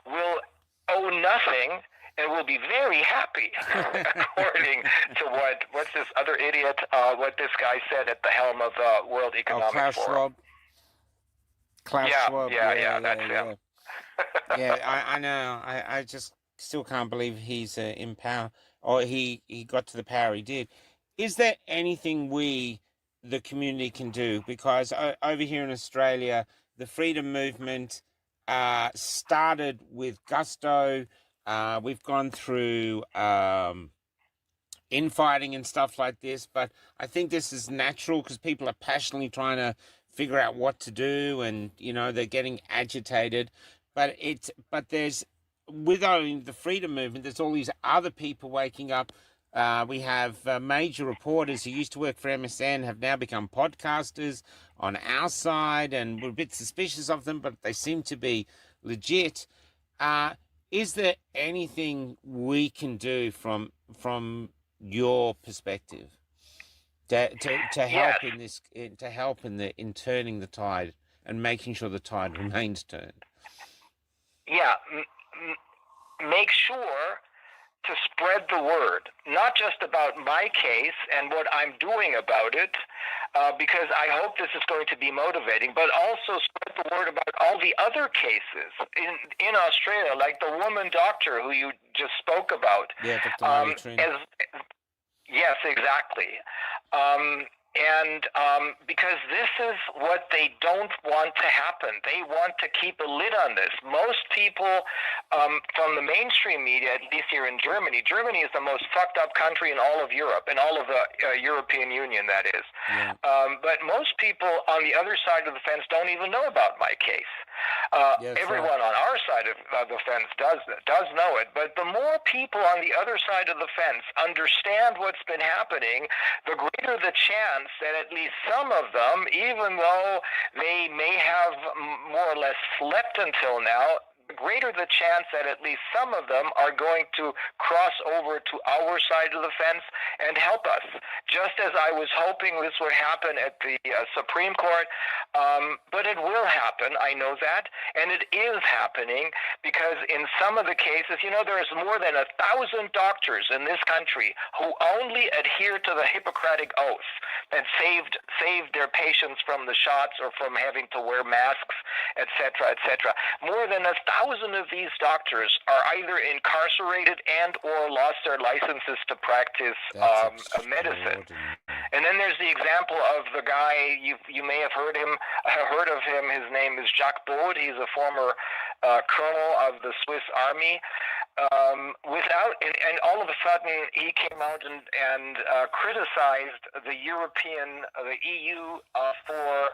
will owe nothing and will be very happy, according to what's this other idiot, what this guy said at the helm of the World Economic Forum. Klaus Schwab. Yeah, that's him. Yeah, I know. I just still can't believe he's in power, or he got to the power he did. Is there anything we, the community, can do? Because over here in Australia, the freedom movement started with gusto. We've gone through infighting and stuff like this, but I think this is natural because people are passionately trying to figure out what to do, and they're getting agitated. But there's, with only the freedom movement, there's all these other people waking up. We have major reporters who used to work for MSN have now become podcasters on our side, and we're a bit suspicious of them, but they seem to be legit. Is there anything we can do from your perspective to help in this, to help in turning the tide and making sure the tide remains turned? Yeah, make sure to spread the word, not just about my case and what I'm doing about it, because I hope this is going to be motivating, but also spread the word about all the other cases in Australia, like the woman doctor who you just spoke about. Yeah, Dr. Yes, exactly. Because this is what they don't want to happen. They want to keep a lid on this. Most people from the mainstream media, at least here in Germany, Germany is the most fucked up country in all of Europe, in all of the European Union, that is. Yeah. But most people on the other side of the fence don't even know about my case. Everyone on our side of the fence does know it. But the more people on the other side of the fence understand what's been happening, the greater the chance that at least some of them, even though they may have more or less slept until now, the greater the chance that at least some of them are going to cross over to our side of the fence and help us. Just as I was hoping this would happen at the Supreme Court, but it will happen, I know that, and it is happening because in some of the cases, there's more than 1,000 doctors in this country who only adhere to the Hippocratic Oath and saved their patients from the shots or from having to wear masks, etc., etc. More than 1,000 of these doctors are either incarcerated and or lost their licenses to practice medicine. And then there's the example of the guy you may have heard of him. His name is Jacques Bode. He's a former colonel of the Swiss Army. And all of a sudden he came out and criticized the EU for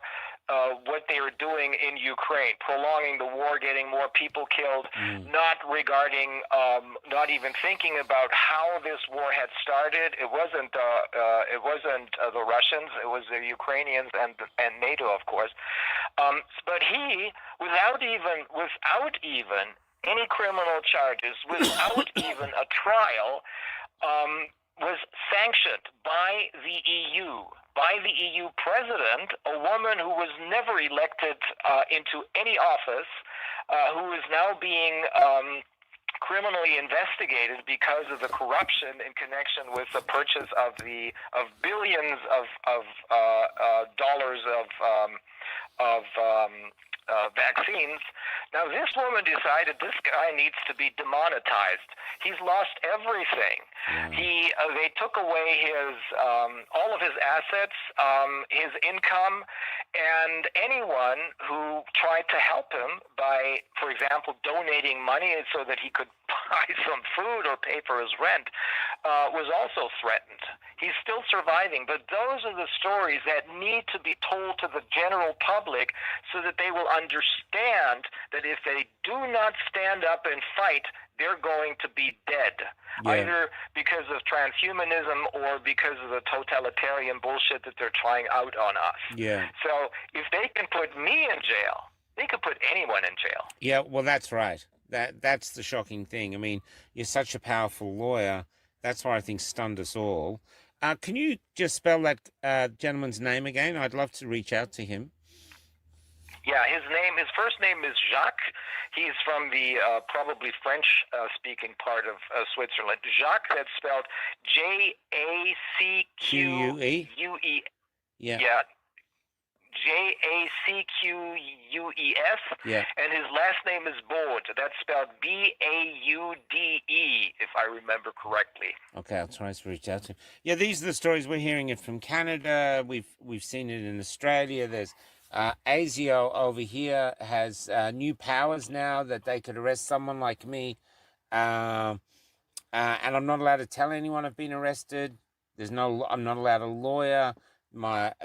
what they were doing in Ukraine, prolonging the war, getting more people killed, not even thinking about how this war had started. It wasn't the Russians, it was the Ukrainians and NATO, of course. But he, without even any criminal charges, without even a trial, was sanctioned by the EU president, a woman who was never elected into any office, who is now being criminally investigated because of the corruption in connection with the purchase of billions of dollars of vaccines. Now, this woman decided this guy needs to be demonetized. He's lost everything. They took away his all of his assets, his income, and anyone who tried to help him by, for example, donating money so that he could buy some food or pay for his rent, was also threatened. He's still surviving, but those are the stories that need to be told to the general public so that they will understand that if they do not stand up and fight, they're going to be dead, either because of transhumanism or because of the totalitarian bullshit that they're trying out on us. Yeah. So if they can put me in jail, they could put anyone in jail. Yeah, well, that's right. That's the shocking thing. I mean, you're such a powerful lawyer. That's why I think stunned us all. Can you just spell that gentleman's name again? I'd love to reach out to him. Yeah, his first name is Jacques. He's from the probably French-speaking part of Switzerland. Jacques, that's spelled Jacqueue. Yeah. Jacqueus. Yeah. And his last name is Bode. That's spelled Baude, if I remember correctly. Okay, I'll try to reach out to him. Yeah, these are the stories. We're hearing it from Canada. We've seen it in Australia. There's ASIO over here has new powers now that they could arrest someone like me. And I'm not allowed to tell anyone I've been arrested. I'm not allowed a lawyer.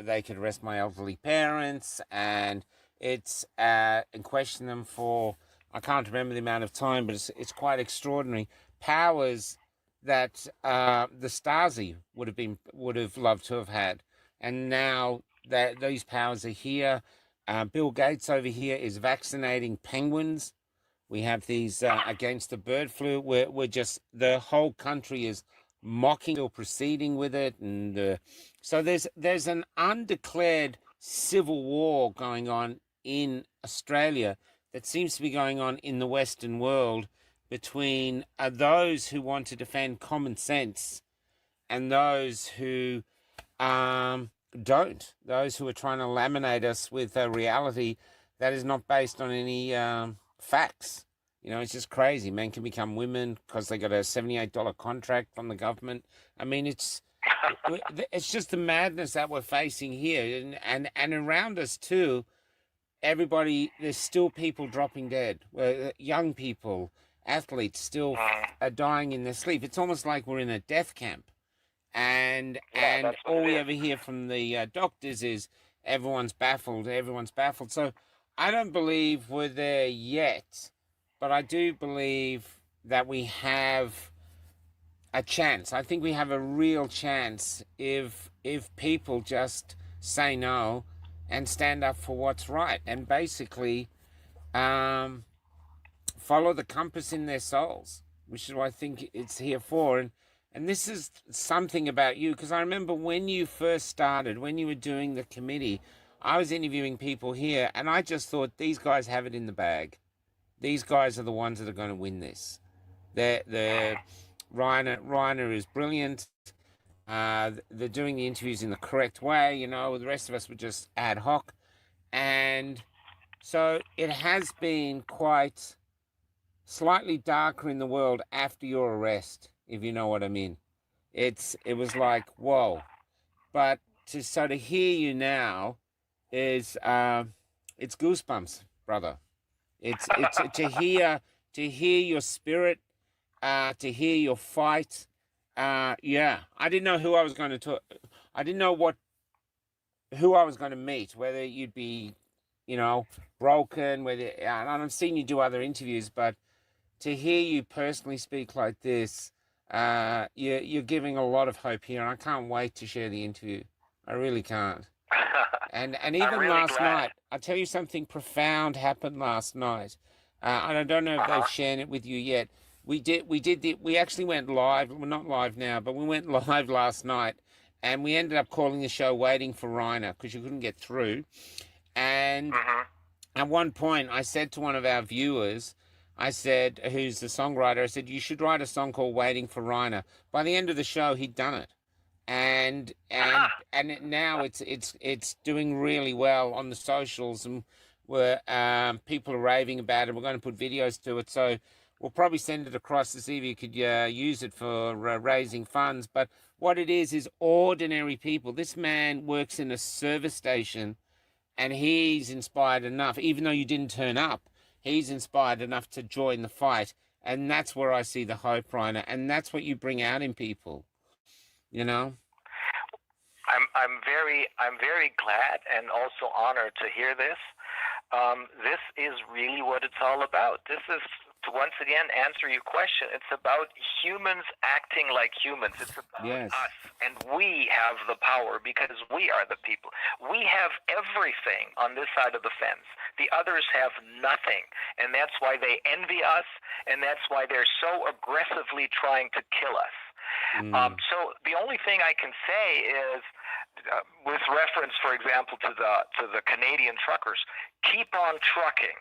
They could arrest my elderly parents, and and question them for, I can't remember the amount of time, but it's quite extraordinary. Powers that the Stasi would have loved to have had, and now that those powers are here. Bill Gates over here is vaccinating penguins. We have these against the bird flu. We're just, the whole country is mocking or proceeding with it, and so there's an undeclared civil war going on in Australia that seems to be going on in the Western world, between those who want to defend common sense and those who don't. Those who are trying to laminate us with a reality that is not based on any facts. You know, it's just crazy. Men can become women because they got a $78 contract from the government. I mean, it's just the madness that we're facing here, and around us too. Everybody, there's still people dropping dead. Young people, athletes, still are dying in their sleep. It's almost like we're in a death camp, and all we ever hear from the doctors is everyone's baffled. Everyone's baffled. So I don't believe we're there yet, but I do believe that we have a chance. I think we have a real chance if people just say no and stand up for what's right, and basically follow the compass in their souls, which is what I think it's here for. And this is something about you, because I remember when you first started, when you were doing the committee, I was interviewing people here, and I just thought, these guys have it in the bag. These guys are the ones that are going to win this. Reiner is brilliant. They're doing the interviews in the correct way. You know, the rest of us were just ad hoc. And so it has been quite slightly darker in the world after your arrest, if you know what I mean. It was like, whoa. But to hear you now is it's goosebumps, brother. It's to hear your spirit, to hear your fight. Yeah, I didn't know who I was going to talk. I didn't know who I was going to meet. Whether you'd be, you know, broken. And I've seen you do other interviews, but to hear you personally speak like this, you're giving a lot of hope here, and I can't wait to share the interview. I really can't. And even really last glad. night, I'll tell you something profound happened last night. And I don't know if they've shared it with you yet. We actually went live. We're not live now, but we went live last night, and we ended up calling the show Waiting for Reiner because you couldn't get through. And at one point, I said to one of our viewers, I said, who's the songwriter, I said, you should write a song called Waiting for Reiner. By the end of the show, he'd done it. And now it's doing really well on the socials, and people are raving about it. We're going to put videos to it, so we'll probably send it across to see if you could use it for raising funds. But what it is ordinary people. This man works in a service station, and he's inspired enough, even though you didn't turn up, he's inspired enough to join the fight. And that's where I see the hope, Reiner, and that's what you bring out in people, you know? I'm very glad and also honored to hear this. This is really what it's all about. This is, to once again answer your question, it's about humans acting like humans. It's about us, and we have the power because we are the people. We have everything on this side of the fence. The others have nothing, and that's why they envy us, and that's why they're so aggressively trying to kill us. So the only thing I can say is, with reference, for example, to the Canadian truckers, keep on trucking.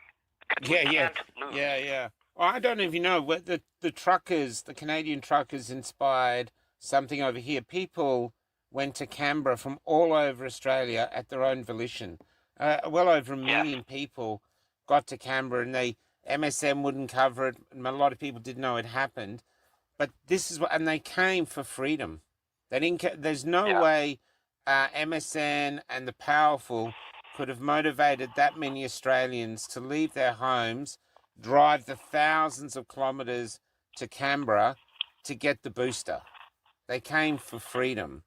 Can't lose. Yeah. Well, I don't know if you know, but the truckers, the Canadian truckers, inspired something over here. People went to Canberra from all over Australia at their own volition. Well over 1 million people got to Canberra, and MSM wouldn't cover it, and a lot of people didn't know it happened. But this is and they came for freedom. They didn't. There's no way MSN and the powerful could have motivated that many Australians to leave their homes, drive the thousands of kilometres to Canberra to get the booster. They came for freedom.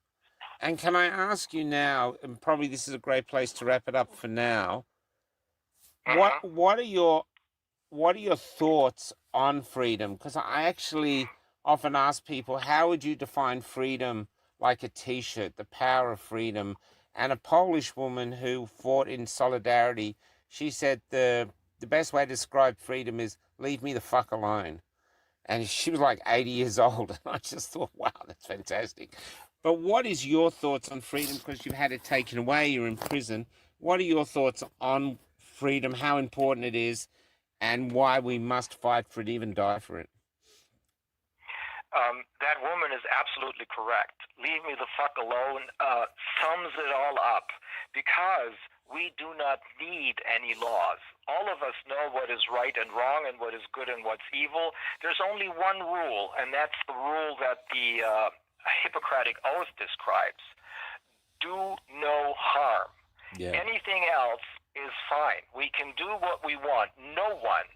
And can I ask you now, and probably this is a great place to wrap it up for now, what are your thoughts on freedom? Because I actually often ask people, how would you define freedom? Like a T-shirt, the power of freedom. And a Polish woman who fought in solidarity, she said the best way to describe freedom is leave me the fuck alone. And she was like 80 years old. And I just thought, wow, that's fantastic. But what is your thoughts on freedom? Because you've had it taken away, you're in prison. What are your thoughts on freedom, how important it is, and why we must fight for it, even die for it. That woman is absolutely correct. Leave me the fuck alone sums it all up, because we do not need any laws. All of us know what is right and wrong and what is good and what's evil. There's only one rule, and that's the rule that the Hippocratic Oath describes. Do no harm. Yeah. Anything else is fine. We can do what we want. No one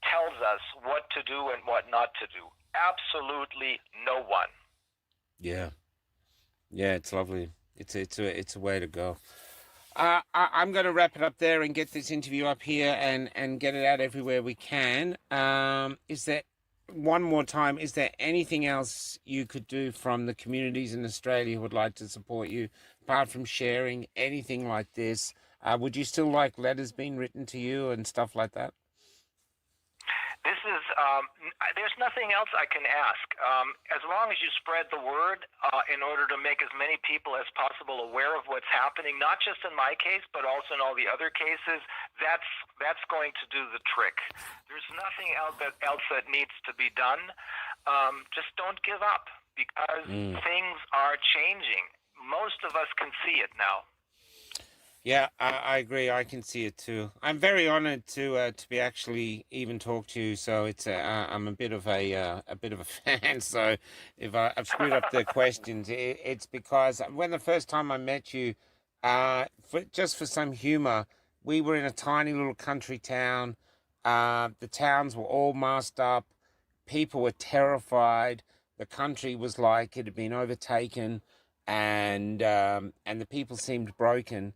tells us what to do and what not to do. Absolutely no one. Yeah. Yeah, it's lovely. It's a way to go. I'm going to wrap it up there and get this interview up here and get it out everywhere we can. Is there, one more time, is there anything else you could do from the communities in Australia who would like to support you, apart from sharing anything like this? Would you still like letters being written to you and stuff like that? This is, there's nothing else I can ask. As long as you spread the word in order to make as many people as possible aware of what's happening, not just in my case, but also in all the other cases, that's going to do the trick. There's nothing else that needs to be done. Just don't give up, because things are changing. Most of us can see it now. Yeah, I agree. I can see it too. I'm very honored to be actually even talk to you. So it's I'm a bit of a fan. So if I've screwed up the questions, it's because when the first time I met you, just for some humor, we were in a tiny little country town. The towns were all masked up. People were terrified. The country was like it had been overtaken, and the people seemed broken.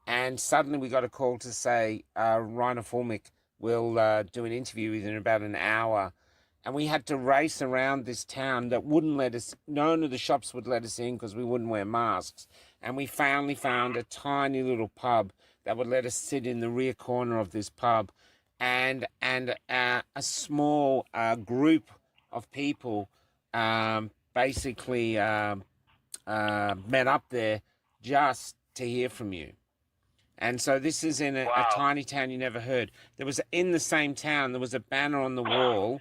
And suddenly we got a call to say, Reiner Fuellmich will do an interview with you in about an hour. And we had to race around this town that wouldn't let us, none of the shops would let us in because we wouldn't wear masks. And we finally found a tiny little pub that would let us sit in the rear corner of this pub. And a small group of people basically met up there just to hear from you. And so this is in a tiny town you never heard. There was, in the same town, there was a banner on the wall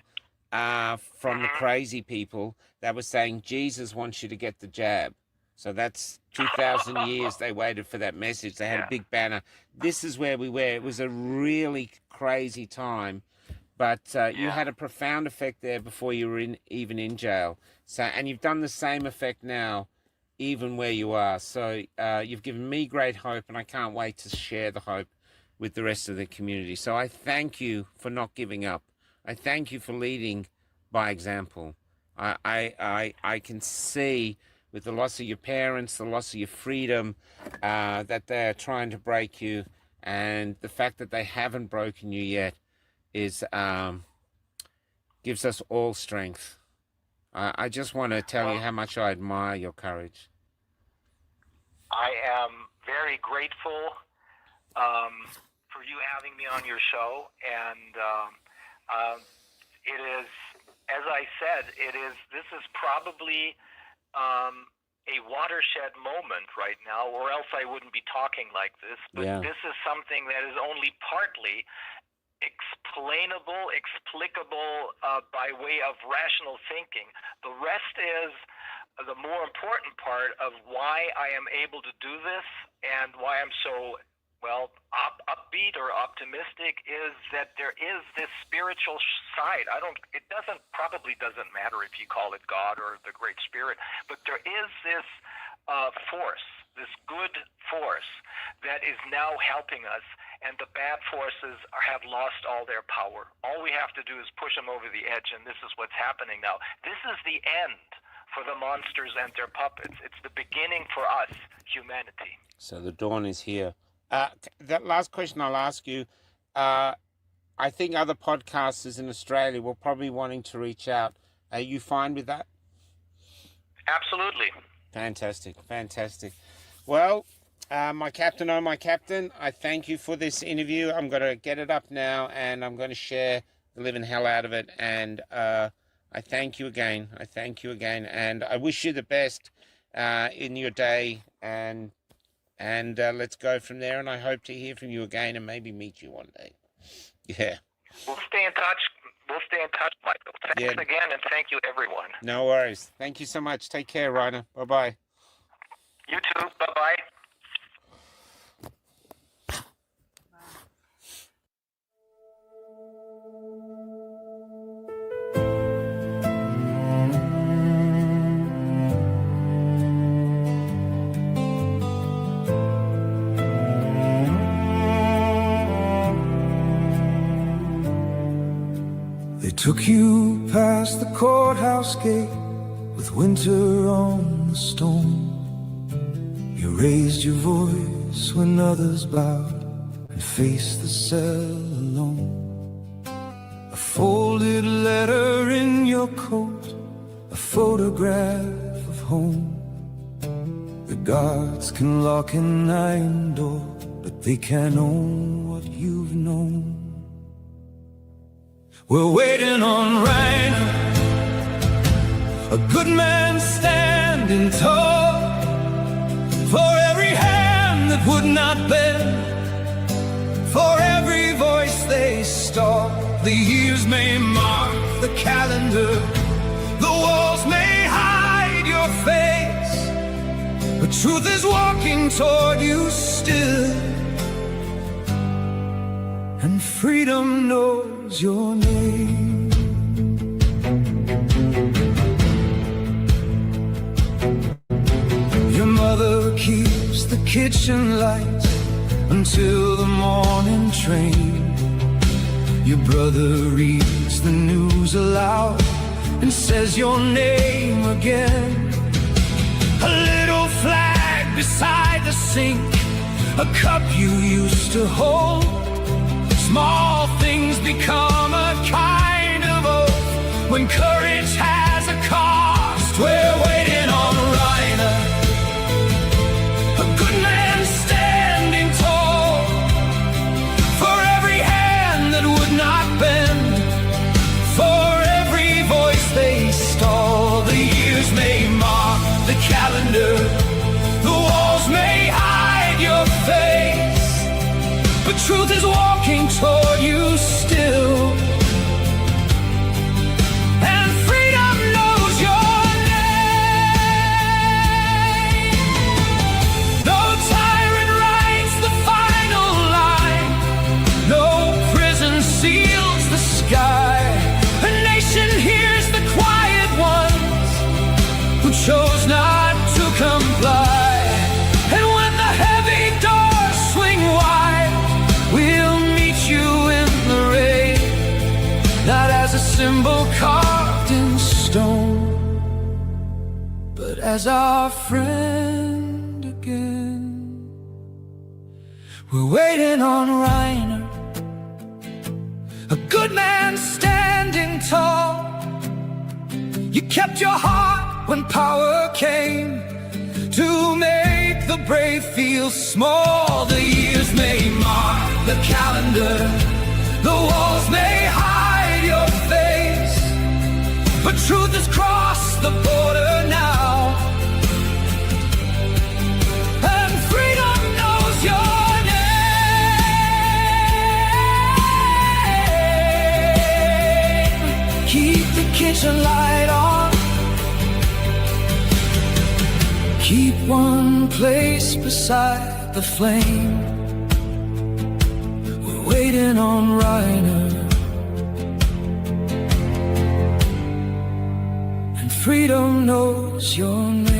from the crazy people that was saying, Jesus wants you to get the jab. So that's 2,000 years they waited for that message. They had a big banner. This is where we were. It was a really crazy time. But you had a profound effect there before you were even in jail. So, and you've done the same effect now, even where you are. So you've given me great hope, and I can't wait to share the hope with the rest of the community. So I thank you for not giving up. I thank you for leading by example. I can see with the loss of your parents, the loss of your freedom, that they're trying to break you, and the fact that they haven't broken you yet is gives us all strength. I just want to tell you how much I admire your courage. I am very grateful for you having me on your show, and it is, as I said, this is probably a watershed moment right now, or else I wouldn't be talking like this. But this is something that is only partly explainable, explicable by way of rational thinking. The rest is the more important part of why I am able to do this and why I'm so, upbeat or optimistic, is that there is this spiritual side. It probably doesn't matter if you call it God or the Great Spirit, but there is this force, this good force that is now helping us, and the bad forces have lost all their power. All we have to do is push them over the edge, and this is what's happening now. This is the end for the monsters and their puppets. It's the beginning for us, humanity. So the dawn is here. That last question I'll ask you, I think other podcasters in Australia will probably be wanting to reach out. Are you fine with that? Absolutely. Fantastic, fantastic. Well, my captain, I thank you for this interview. I'm going to get it up now, and I'm going to share the living hell out of it. And I thank you again. And I wish you the best in your day. And let's go from there. And I hope to hear from you again and maybe meet you one day. Yeah. We'll stay in touch. We'll stay in touch, Michael. Thanks Yeah. again, and thank you, everyone. No worries. Thank you so much. Take care, Reiner. Bye-bye. You too. Bye-bye. They took you past the courthouse gate with winter on the stone. You raised your voice when others bowed and faced the cell alone. A folded letter in your coat, a photograph of home. The guards can lock an iron door, but they can't own what you've known. We're waiting on Reiner, a good man standing tall, for every hand that would not bend, for every voice they stall. The years may mark the calendar, the walls may hide your face, but truth is walking toward you still, and freedom knows your name. Your mother keeps the kitchen lights until the morning train. Your brother reads the news aloud and says your name again. A little flag beside the sink, a cup you used to hold. Small things become a kind of oath when courage has a cost. We're waiting on Reiner, a good man standing tall, for every hand that would not bend, for every voice they stall. The years may mark the calendar, the walls may hide your face, but truth is walking toward you still, and freedom knows your name. No tyrant writes the final line, no prison seals the sky. A nation hears the quiet ones who chose not to comply, and when the heavy doors swing wide, we'll meet you in the rain, not as a symbol carved in stone, but as our friend again. We're waiting on Reiner, a good man standing tall. You kept your heart when power came, to make the brave feel small. The years may mark the calendar, the walls may hide your face, but truth has crossed the border now, and freedom knows your name. Keep the kitchen light on, keep one place beside the flame. We're waiting on Reiner, and freedom knows your name.